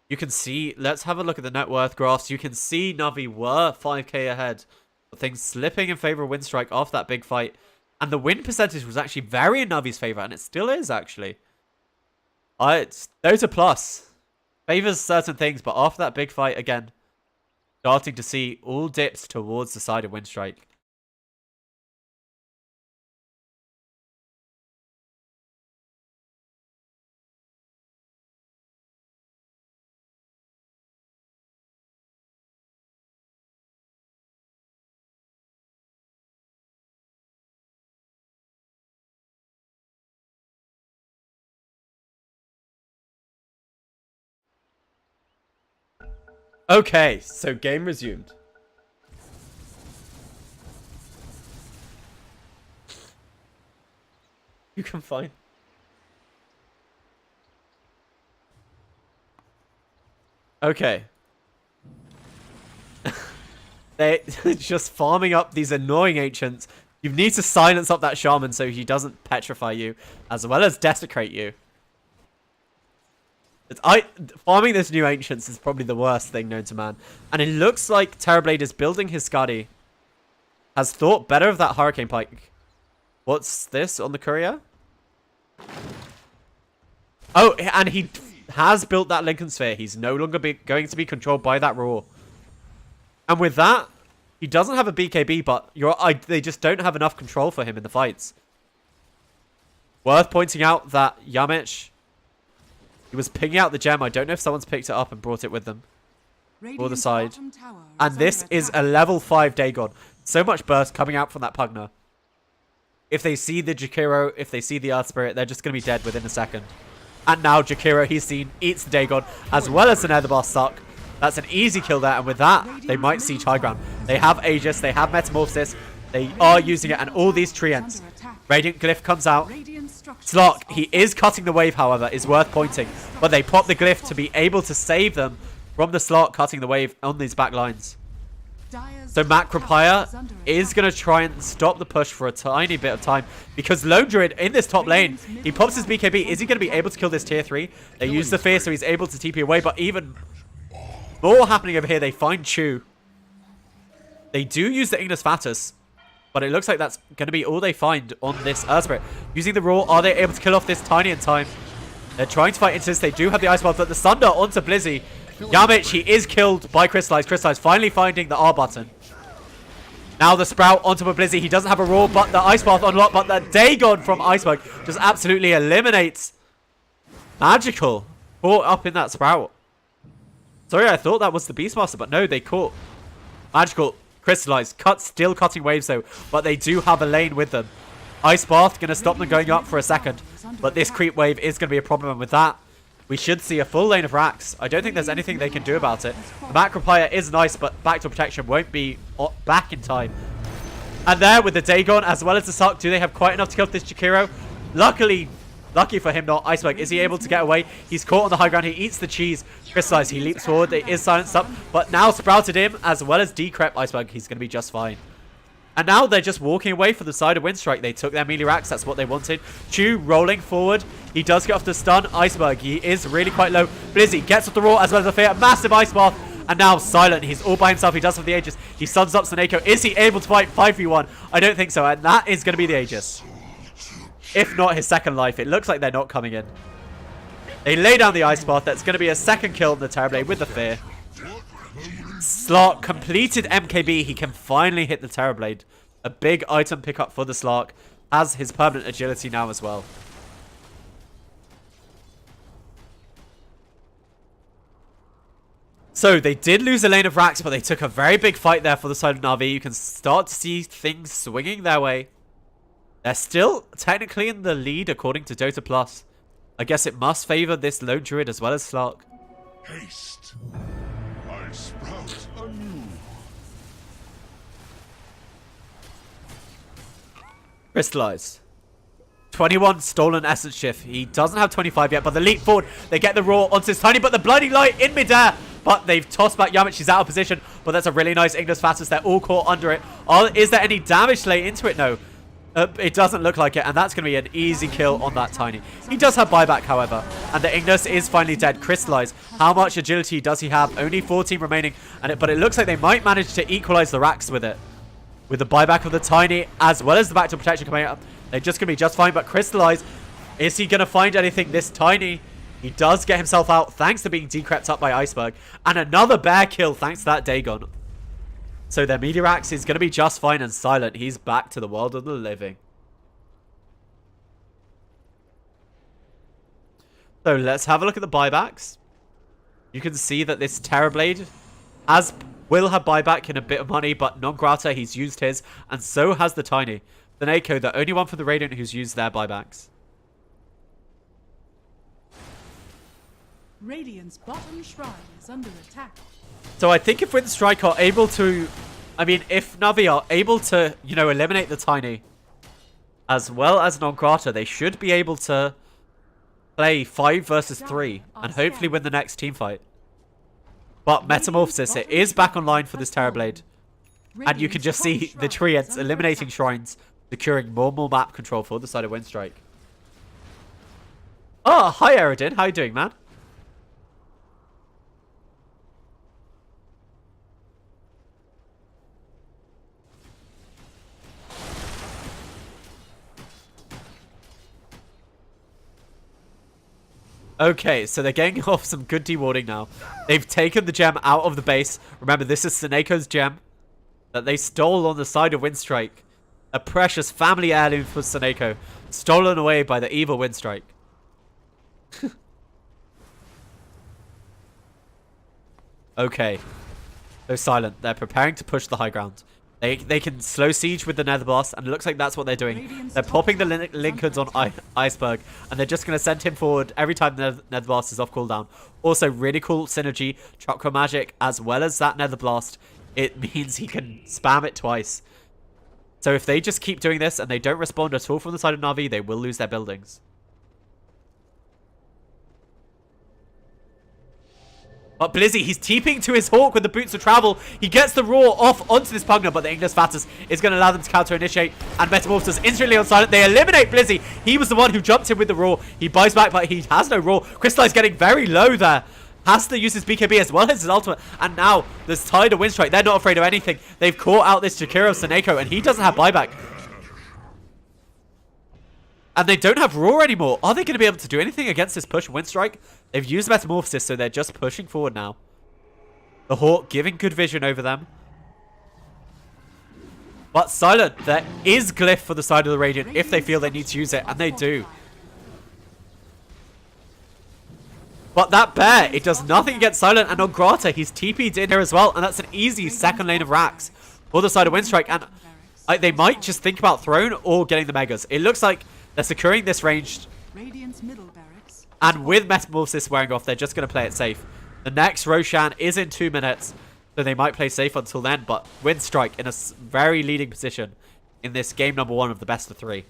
you can see, let's have a look at the net worth graphs. You can see Navi were 5k ahead, but things slipping in favor of Winstrike after that big fight. And the win percentage was actually very in Navi's favor, and it still is, actually. Those are plus. Favors certain things, but after that big fight, again, starting to see all dips towards the side of Winstrike. Okay, so game resumed. You can find... Okay. They're just farming up these annoying ancients. You need to silence up that shaman so he doesn't petrify you, as well as desecrate you. Farming this new ancients is probably the worst thing known to man. And it looks like Terrorblade is building his Skadi. Has thought better of that Hurricane Pike. What's this on the courier? Oh, and he has built that Lincoln Sphere. He's no longer going to be controlled by that Roar. And with that, he doesn't have a BKB, but they just don't have enough control for him in the fights. Worth pointing out that Yamich, he was pinging out the gem. I don't know if someone's picked it up and brought it with them. For the side. And this is a level 5 Dagon. So much burst coming out from that Pugna. If they see the Jakiro, if they see the Earth Spirit, they're just going to be dead within a second. And now Jakiro, he's seen, eats the Dagon, as well as the Nether Boss suck. That's an easy kill there, and with that, they might siege high ground. They have Aegis, they have Metamorphosis, they are using it, and all these Treants. Radiant Glyph comes out. Slark, he is cutting the wave, however, is worth pointing. But they pop the Glyph to be able to save them from the Slark cutting the wave on these back lines. So Macropire is going to try and stop the push for a tiny bit of time, because Lone Druid in this top lane, he pops his BKB. Is he going to be able to kill this tier 3? They use the Fear, so he's able to TP away, but even more happening over here. They find Chu. They do use the Ignis Fatuus, but it looks like that's going to be all they find on this Earth Spirit. Using the Roar, are they able to kill off this Tiny in time? They're trying to fight into this. They do have the Ice Path, but the Sunder onto Blizzy. Yamich, he is killed by Crystallize. Crystallize finally finding the R button. Now the Sprout onto Blizzy. He doesn't have a Roar, but the Ice Path unlocked. But the Dagon from Iceberg just absolutely eliminates Magical. Caught up in that Sprout. Sorry, I thought that was the Beastmaster, but no, they caught Magical. Crystallize. Still cutting waves though, but they do have a lane with them. Ice Bath going to stop them going up for a second, but this creep wave is going to be a problem, and with that, we should see a full lane of racks. I don't think there's anything they can do about it. The Macropire is nice, but Backdoor Protection won't be back in time. And there with the Dagon as well as the Suck, do they have quite enough to kill this Jakiro? Lucky for him not. Iceberg, is he able to get away? He's caught on the high ground. He eats the cheese. Crystallize, he leaps forward. It is silenced up, but now Sprouted him as well as Decrep Iceberg. He's going to be just fine. And now they're just walking away for the side of Winstrike. They took their melee racks. That's what they wanted. Chu rolling forward. He does get off the stun. Iceberg, he is really quite low. Blizzy gets off the Roar as well as the Fear. Massive Ice Bath. And now Silent. He's all by himself. He does have the Aegis. He stuns up Sneko. Is he able to fight 5v1? I don't think so. And that is going to be the Aegis. If not his second life. It looks like they're not coming in. They lay down the Ice Bath. That's going to be a second kill on the Terrorblade with the Fear. Slark completed MKB. He can finally hit the Terrorblade. A big item pickup for the Slark. Has his permanent agility now as well. So they did lose a lane of racks, but they took a very big fight there for the side of Navi. You can start to see things swinging their way. They're still technically in the lead according to Dota Plus. I guess it must favor this Lone Druid as well as Slark. Haste. I sprout anew. Crystallize. 21 stolen Essence Shift. He doesn't have 25 yet, but the leap forward. They get the Roar onto his Tiny, but the Blinding Light in midair. But they've tossed back Yamich. He's out of position, but that's a really nice Ignis Fatuus. They're all caught under it. Is there any damage laid into it? No. It doesn't look like it, and that's going to be an easy kill on that Tiny. He does have buyback, however, and the Ignis is finally dead. Crystallize. How much agility does he have? Only 14 remaining, but it looks like they might manage to equalize the racks with it. With the buyback of the Tiny, as well as the backdoor protection coming up, they're just going to be just fine, but Crystallize, is he going to find anything? This Tiny, he does get himself out, thanks to being decrept up by Iceberg, and another bear kill thanks to that Dagon. So their Meteorax is going to be just fine, and Silent, he's back to the world of the living. So let's have a look at the buybacks. You can see that this Terrorblade will have buyback in a bit of money, but non-grata, he's used his, and so has the Tiny. The Nako, the only one from the Radiant who's used their buybacks. Radiant's bottom shrine is under attack. So I think if Winstrike are able to... I mean, if Navi are able to, you know, eliminate the Tiny as well as non-grata, they should be able to play 5 versus 3 and hopefully win the next team fight. But Metamorphosis, it is back online for this Terrorblade. And you can just see the treants eliminating shrines, securing more and more map control for the side of Winstrike. Oh, hi Eridin. How you doing, man? Okay, so they're getting off some good dewarding now. They've taken the gem out of the base. Remember, this is Seneco's gem that they stole on the side of Winstrike. A precious family heirloom for Seneco, stolen away by the evil Winstrike. Okay. They're silent. They're preparing to push the high ground. They can slow siege with the Nether Blast, and it looks like that's what they're doing. They're popping the Lincolns on Iceberg, and they're just going to send him forward every time the Nether Blast is off cooldown. Also, really cool synergy, Chakra Magic, as well as that Nether Blast. It means he can spam it twice. So if they just keep doing this, and they don't respond at all from the side of Navi, they will lose their buildings. But Blizzy, he's TPing to his Hawk with the Boots of Travel. He gets the Roar off onto this Pugner, but the Ignis Fatuus is going to allow them to counter-initiate. And Metamorphosis instantly on silent. They eliminate Blizzy. He was the one who jumped in with the Roar. He buys back, but he has no Roar. Crystallize getting very low there. Has to use his BKB as well as his ultimate. And now, there's Tide of Winstrike. They're not afraid of anything. They've caught out this Jakiro of Seneco, and he doesn't have buyback. And they don't have Roar anymore. Are they going to be able to do anything against this push Winstrike? They've used Metamorphosis, so they're just pushing forward now. The Hawk giving good vision over them. But silent. There is Glyph for the side of the Radiant if they feel they need to use it, and they do. But that bear, it does nothing against silent, and on Grata, he's TP'd in here as well, and that's an easy second lane of racks for the side of Winstrike. And they might just think about Throne or getting the Megas. It looks like they're securing this range. And with Metamorphosis wearing off, they're just going to play it safe. The next Roshan is in 2 minutes, so they might play safe until then. But Winstrike in a very leading position in this game number 1 of the best of 3.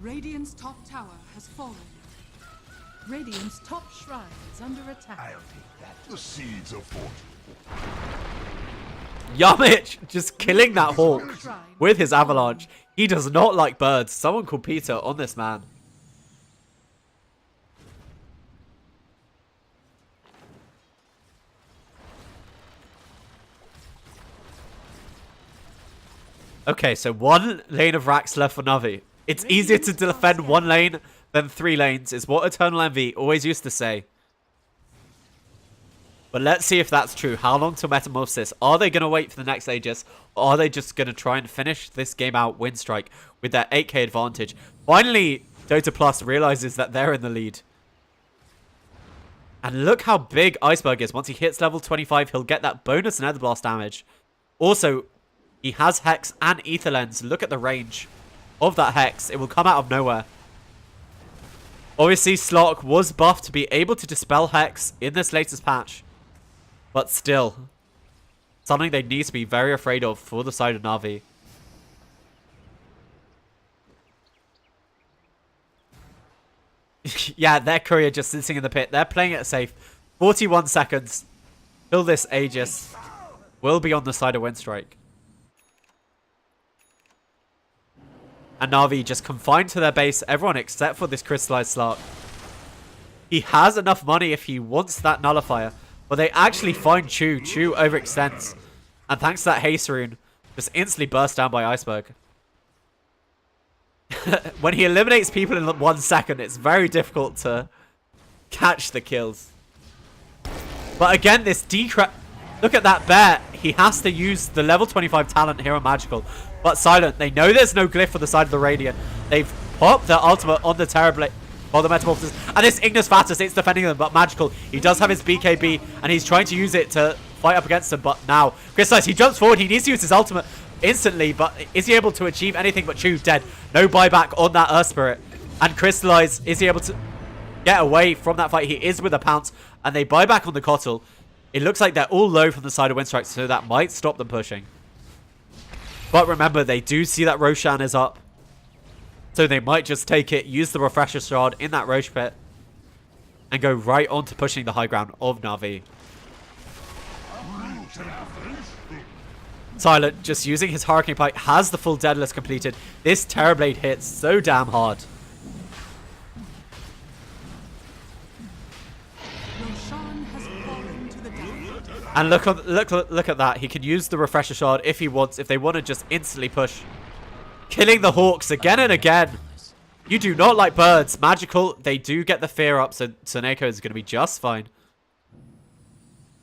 Radiant's top tower has fallen. Radiant's top shrine is under attack. I'll take that. The seeds of fortune. Yamich just killing that Hawk with his avalanche. He does not like birds. Someone called Peter on this man. Okay, so 1 lane of racks left for Navi. It's easier to defend 1 lane than 3 lanes, is what Eternal Envy always used to say. But let's see if that's true. How long till Metamorphosis? Are they going to wait for the next Aegis? Or are they just going to try and finish this game out Winstrike with their 8k advantage? Finally, Dota Plus realizes that they're in the lead. And look how big Iceberg is. Once he hits level 25, he'll get that bonus Nether Blast damage. Also, he has Hex and Ether Lens. Look at the range of that Hex. It will come out of nowhere. Obviously, Slock was buffed to be able to dispel Hex in this latest patch. But still, something they need to be very afraid of for the side of Navi. Yeah, their courier just sitting in the pit. They're playing it safe. 41 seconds till this Aegis will be on the side of Winstrike. And Navi just confined to their base. Everyone except for this Crystallized Slark. He has enough money if he wants that Nullifier. But they actually find Chu. Chu overextends. And thanks to that haste rune, just instantly burst down by Iceberg. When he eliminates people in 1 second, it's very difficult to catch the kills. But again, this look at that bear. He has to use the level 25 talent here on Magical. But silent. They know there's no glyph for the side of the Radiant. They've popped their ultimate on the Terrorblade. Or the Metamorphosis. And this Ignis Fatuus, it's defending them, but Magical. He does have his BKB, and he's trying to use it to fight up against them. But now, Crystallize, he jumps forward. He needs to use his ultimate instantly, but is he able to achieve anything but Chu dead? No buyback on that Earth Spirit. And Crystallize, is he able to get away from that fight? He is with a pounce, and they buy back on the Kotl. It looks like they're all low from the side of Winstrike, so that might stop them pushing. But remember, they do see that Roshan is up. So they might just take it, use the Refresher Shard in that Roche Pit, and go right on to pushing the high ground of Navi. Silent, just using his Hurricane Pike, has the full Daedalus completed. This Terrorblade hits so damn hard. Roshan has fallen to the death. And look at that. He can use the Refresher Shard if he wants, if they want to just instantly push. Killing the Hawks again and again. You do not like birds. Magical, they do get the fear up, so Tsuneko is going to be just fine.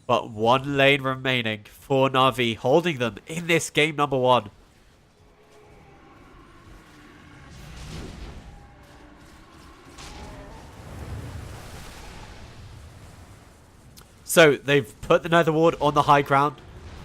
But one lane remaining for Navi, holding them in this game number 1. So, they've put the Nether Ward on the high ground.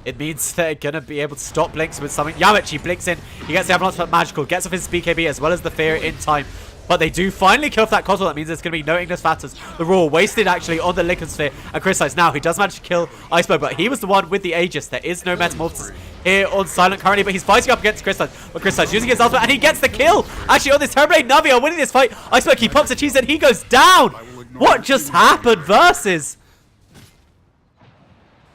It means they're going to be able to stop Blinks with something. Yamich, he blinks in. He gets the Avalanche, but Magical. Gets off his BKB as well as the Fear in time. But they do finally kill off that Cosmo. That means there's going to be no Ignis Factors. The Roar wasted actually on the Lincoln Sphere and Crystallize. Now, he does manage to kill Iceberg, but he was the one with the Aegis. There is no Metamorphosis here on Silent currently, but he's fighting up against Crystallize. But Crystallize using his ultimate, and he gets the kill. Actually, on this Terrorblade, Navi are winning this fight. Iceberg, he pops a cheese, and he goes down. What just happened versus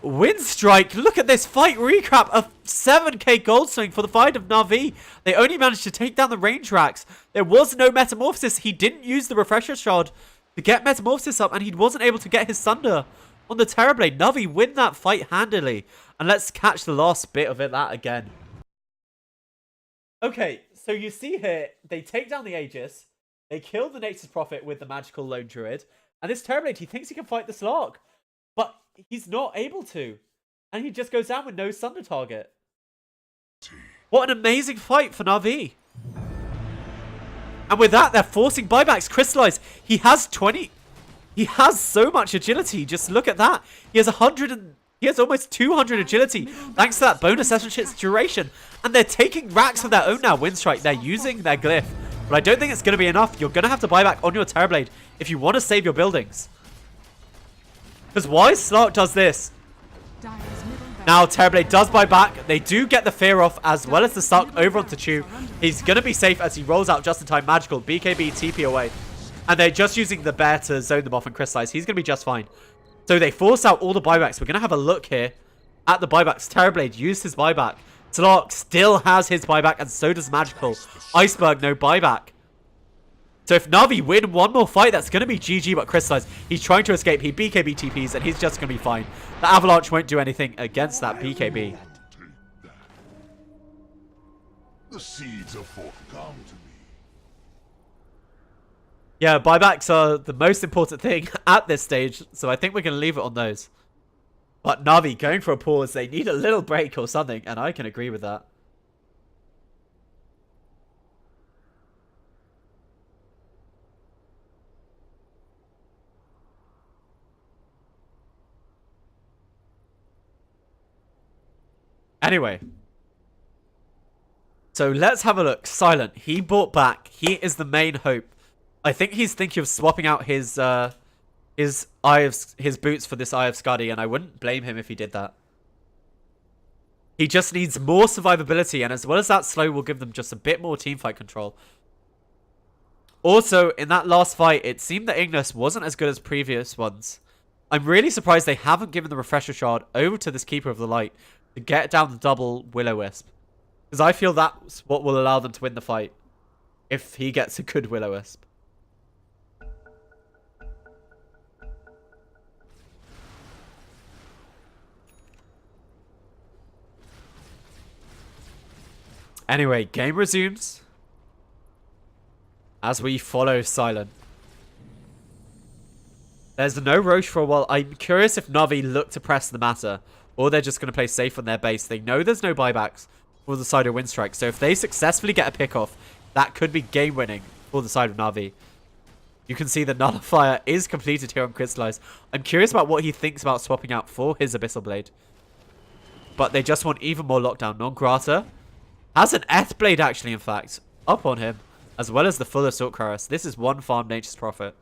Winstrike? Look at this fight recap of 7k gold swing for the fight of Navi. They only managed to take down the range racks. There was no Metamorphosis. He didn't use the Refresher Shard to get Metamorphosis up, and he wasn't able to get his Sunder on the Terrorblade. Navi win that fight handily. And let's catch the last bit of that again. Okay, so you see here, they take down the Aegis. They kill the Nature's Prophet with the magical Lone Druid. And this Terrorblade, he thinks he can fight the Slark. But he's not able to. And he just goes down with no Sunder target. What an amazing fight for Navi. And with that, they're forcing buybacks. Crystallize. He has 20. He has so much agility. Just look at that. He has 100 and... He has almost 200 agility, thanks to that bonus Essence duration. And they're taking racks of their own now, Winstrike. They're using their glyph. But I don't think it's going to be enough. You're going to have to buy back on your Terrorblade if you want to save your buildings. Because why Slark does this? Now Terrorblade does buy back. They do get the fear off as well as the Slark over onto Chew. He's going to be safe as he rolls out just in time. Magical, BKB, TP away. And they're just using the bear to zone them off and crystallize. He's going to be just fine. So they force out all the buybacks. We're going to have a look here at the buybacks. Terrorblade used his buyback. Slark still has his buyback, and so does Magical. Iceberg, no buyback. So if Navi win one more fight, that's going to be GG, but Crystallize. He's trying to escape. He BKB TPs, and he's just going to be fine. The Avalanche won't do anything against that BKB. The seeds of fortune come to me. Yeah, buybacks are the most important thing at this stage, so I think we're going to leave it on those. But Navi going for a pause, they need a little break or something, and I can agree with that. Anyway. So let's have a look. Silent, he bought back. He is the main hope. I think he's thinking of swapping out his boots for this Eye of Skadi, and I wouldn't blame him if he did that. He just needs more survivability, and as well as that, slow will give them just a bit more teamfight control. Also, in that last fight, it seemed that Ignis wasn't as good as previous ones. I'm really surprised they haven't given the Refresher Shard over to this Keeper of the Light to get down the double Will-O-Wisp. Because I feel that's what will allow them to win the fight. If he gets a good Will-O-Wisp. Anyway, game resumes. As we follow Silent. There's no Roche for a while. I'm curious if Navi look to press the matter. Or they're just going to play safe on their base. They know there's no buybacks for the side of Winstrike. So if they successfully get a pick off, that could be game winning for the side of Navi. You can see the Nullifier is completed here on Crystallize. I'm curious about what he thinks about swapping out for his Abyssal Blade. But they just want even more lockdown. Non-Grata has an Eth Blade actually, in fact, up on him. As well as the full Assault Cuirass. This is one farm Nature's Prophet.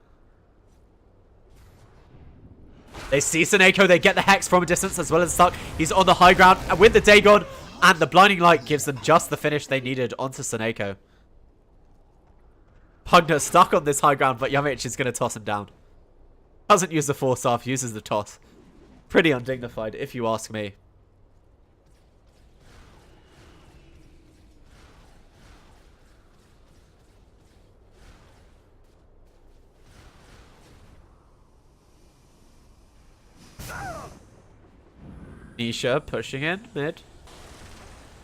They see Tsuneko, they get the Hex from a distance as well as Stuck. He's on the high ground and with the Dagon, and the Blinding Light gives them just the finish they needed onto Tsuneko. Pugner stuck on this high ground, but Yamich is going to toss him down. Doesn't use the Force Staff, uses the toss. Pretty undignified, if you ask me. Nisha pushing in mid.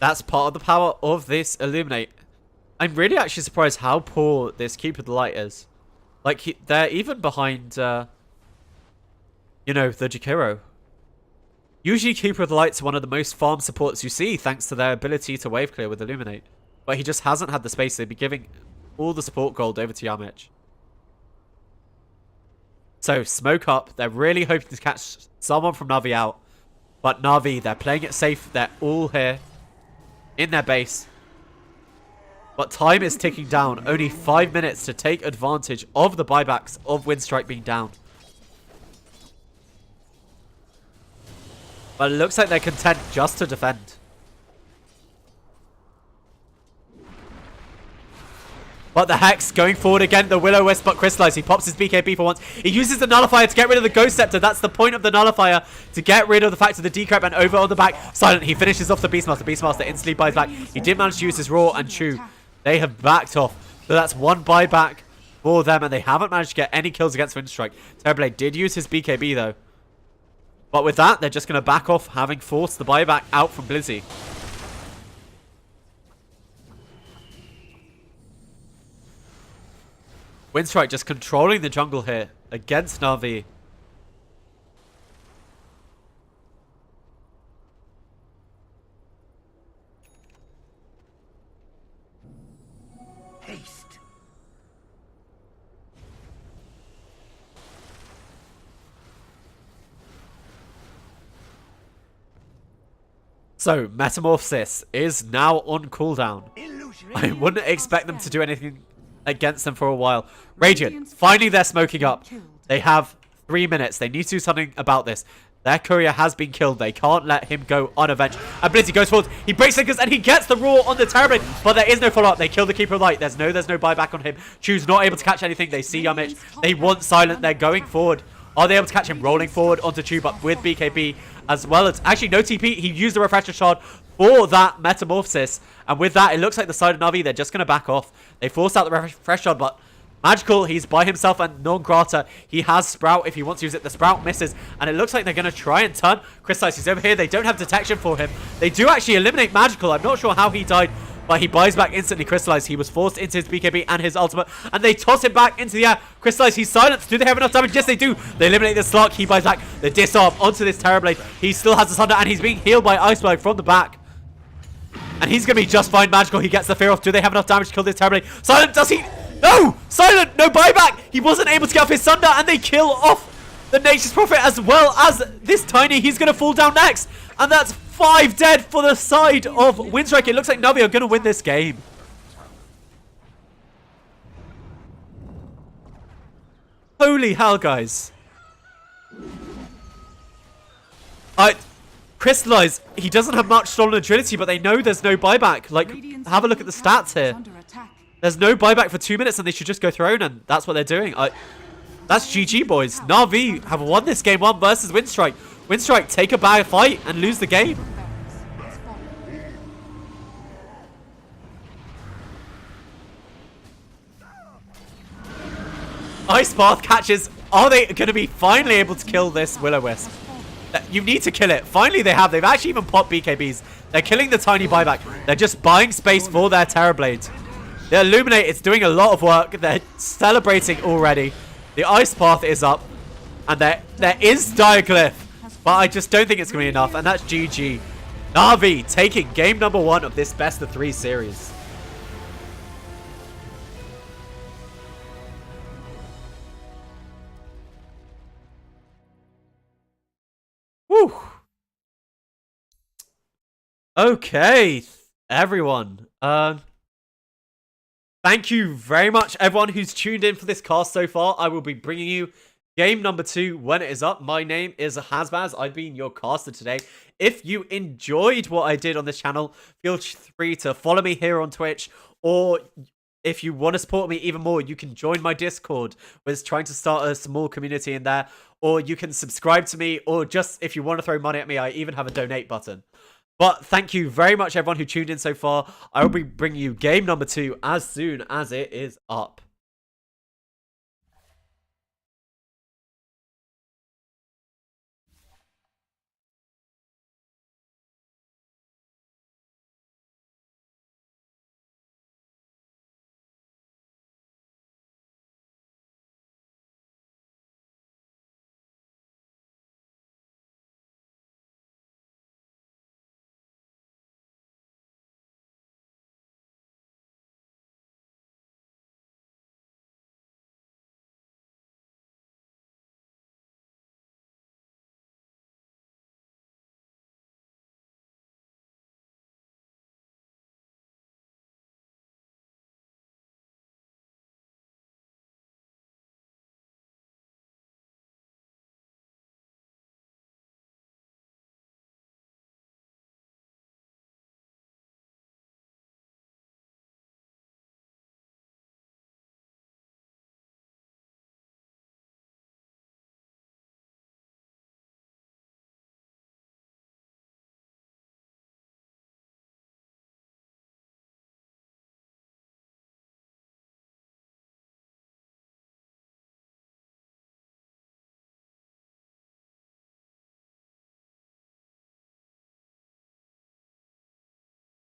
That's part of the power of this Illuminate. I'm really actually surprised how poor this Keeper of the Light is. Like, they're even behind, you know, the Jakiro. Usually Keeper of the Light's one of the most farm supports you see, thanks to their ability to wave clear with Illuminate. But he just hasn't had the space. They'd be giving all the support gold over to Yamich. So, smoke up. They're really hoping to catch someone from Navi out. But Navi, they're playing it safe. They're all here in their base. But time is ticking down. Only 5 minutes to take advantage of the buybacks of Winstrike being down. But it looks like they're content just to defend. But the Hex going forward again. The Will-O-Wisp but crystallized. He pops his BKB for once. He uses the Nullifier to get rid of the Ghost Scepter. That's the point of the Nullifier. To get rid of the fact of the decrypt and over on the back. Silent. He finishes off the Beastmaster. Beastmaster instantly buys back. He did manage to use his Raw and Chew. They have backed off. So that's one buyback for them. And they haven't managed to get any kills against Winstrike. Terrorblade did use his BKB though. But with that, they're just going to back off, having forced the buyback out from Blizzy. Winstrike just controlling the jungle here against Navi. Haste. So, Metamorphosis is now on cooldown. I wouldn't expect them to do anything against them for a while. Radiant, finally they're smoking up. They have 3 minutes. They need to do something about this. Their courier has been killed. They can't let him go unavenged. And Blizzy goes forward. He breaks Linkers and he gets the Raw on the Terrorblade. But there is no follow-up. They kill the Keeper of Light. There's no buyback on him. Chew's not able to catch anything. They see Yamich. They want Silent. They're going forward. Are they able to catch him? Rolling forward onto Chew, but with BKB as well as... Actually, no TP. He used the Refresher Shard for that Metamorphosis. And with that, it looks like the side of Navi, they're just going to back off. They forced out the Refresher Shard, but... Magical, he's by himself and non-grata. He has Sprout if he wants to use it. The Sprout misses. And it looks like they're going to try and turn. Crystallize, he's over here. They don't have detection for him. They do actually eliminate Magical. I'm not sure how he died. But he buys back instantly Crystallized. He was forced into his BKB and his ultimate. And they toss him back into the air. Crystallized, he's silenced. Do they have enough damage? Yes, they do. They eliminate the Slark. He buys back the Disarm onto this Terrorblade. He still has the Thunder and he's being healed by Iceberg from the back. And he's going to be just fine. Magical, he gets the Fear off. Do they have enough damage to kill this Terrorblade? Silent, does he... No! Silent! No buyback! He wasn't able to get off his Thunder and they kill off the Nature's Prophet as well as this Tiny. He's going to fall down next. And that's 5 dead for the side of Winstrike. It looks like Navi are going to win this game. Holy hell, guys. Crystallize, he doesn't have much stolen agility, but they know there's no buyback. Like, have a look at the stats here. There's no buyback for 2 minutes and they should just go throne, and that's what they're doing. That's GG, boys. Navi have won this game 1 versus Winstrike. Winstrike take a bad fight and lose the game. Ice Path catches. Are they going to be finally able to kill this Will-O-Wisp? You need to kill it. Finally they have. They've actually even popped BKBs. They're killing the tiny buyback. They're just buying space for their Terrorblades. The Illuminate is doing a lot of work. They're celebrating already. The Ice Path is up. And there is Diaglyph. But I just don't think it's going to be enough. And that's GG. Navi taking game number 1 of this best of 3 series. Woo. Okay, everyone. Thank you very much, everyone who's tuned in for this cast so far. I will be bringing you game number 2 when it is up. My name is Hazbaz. I've been your caster today. If you enjoyed what I did on this channel, feel free to follow me here on Twitch, or if you want to support me even more, you can join my Discord. We're trying to start a small community in there, or you can subscribe to me, or just if you want to throw money at me, I even have a donate button. But thank you very much, everyone who tuned in so far. I will be bringing you game number 2 as soon as it is up.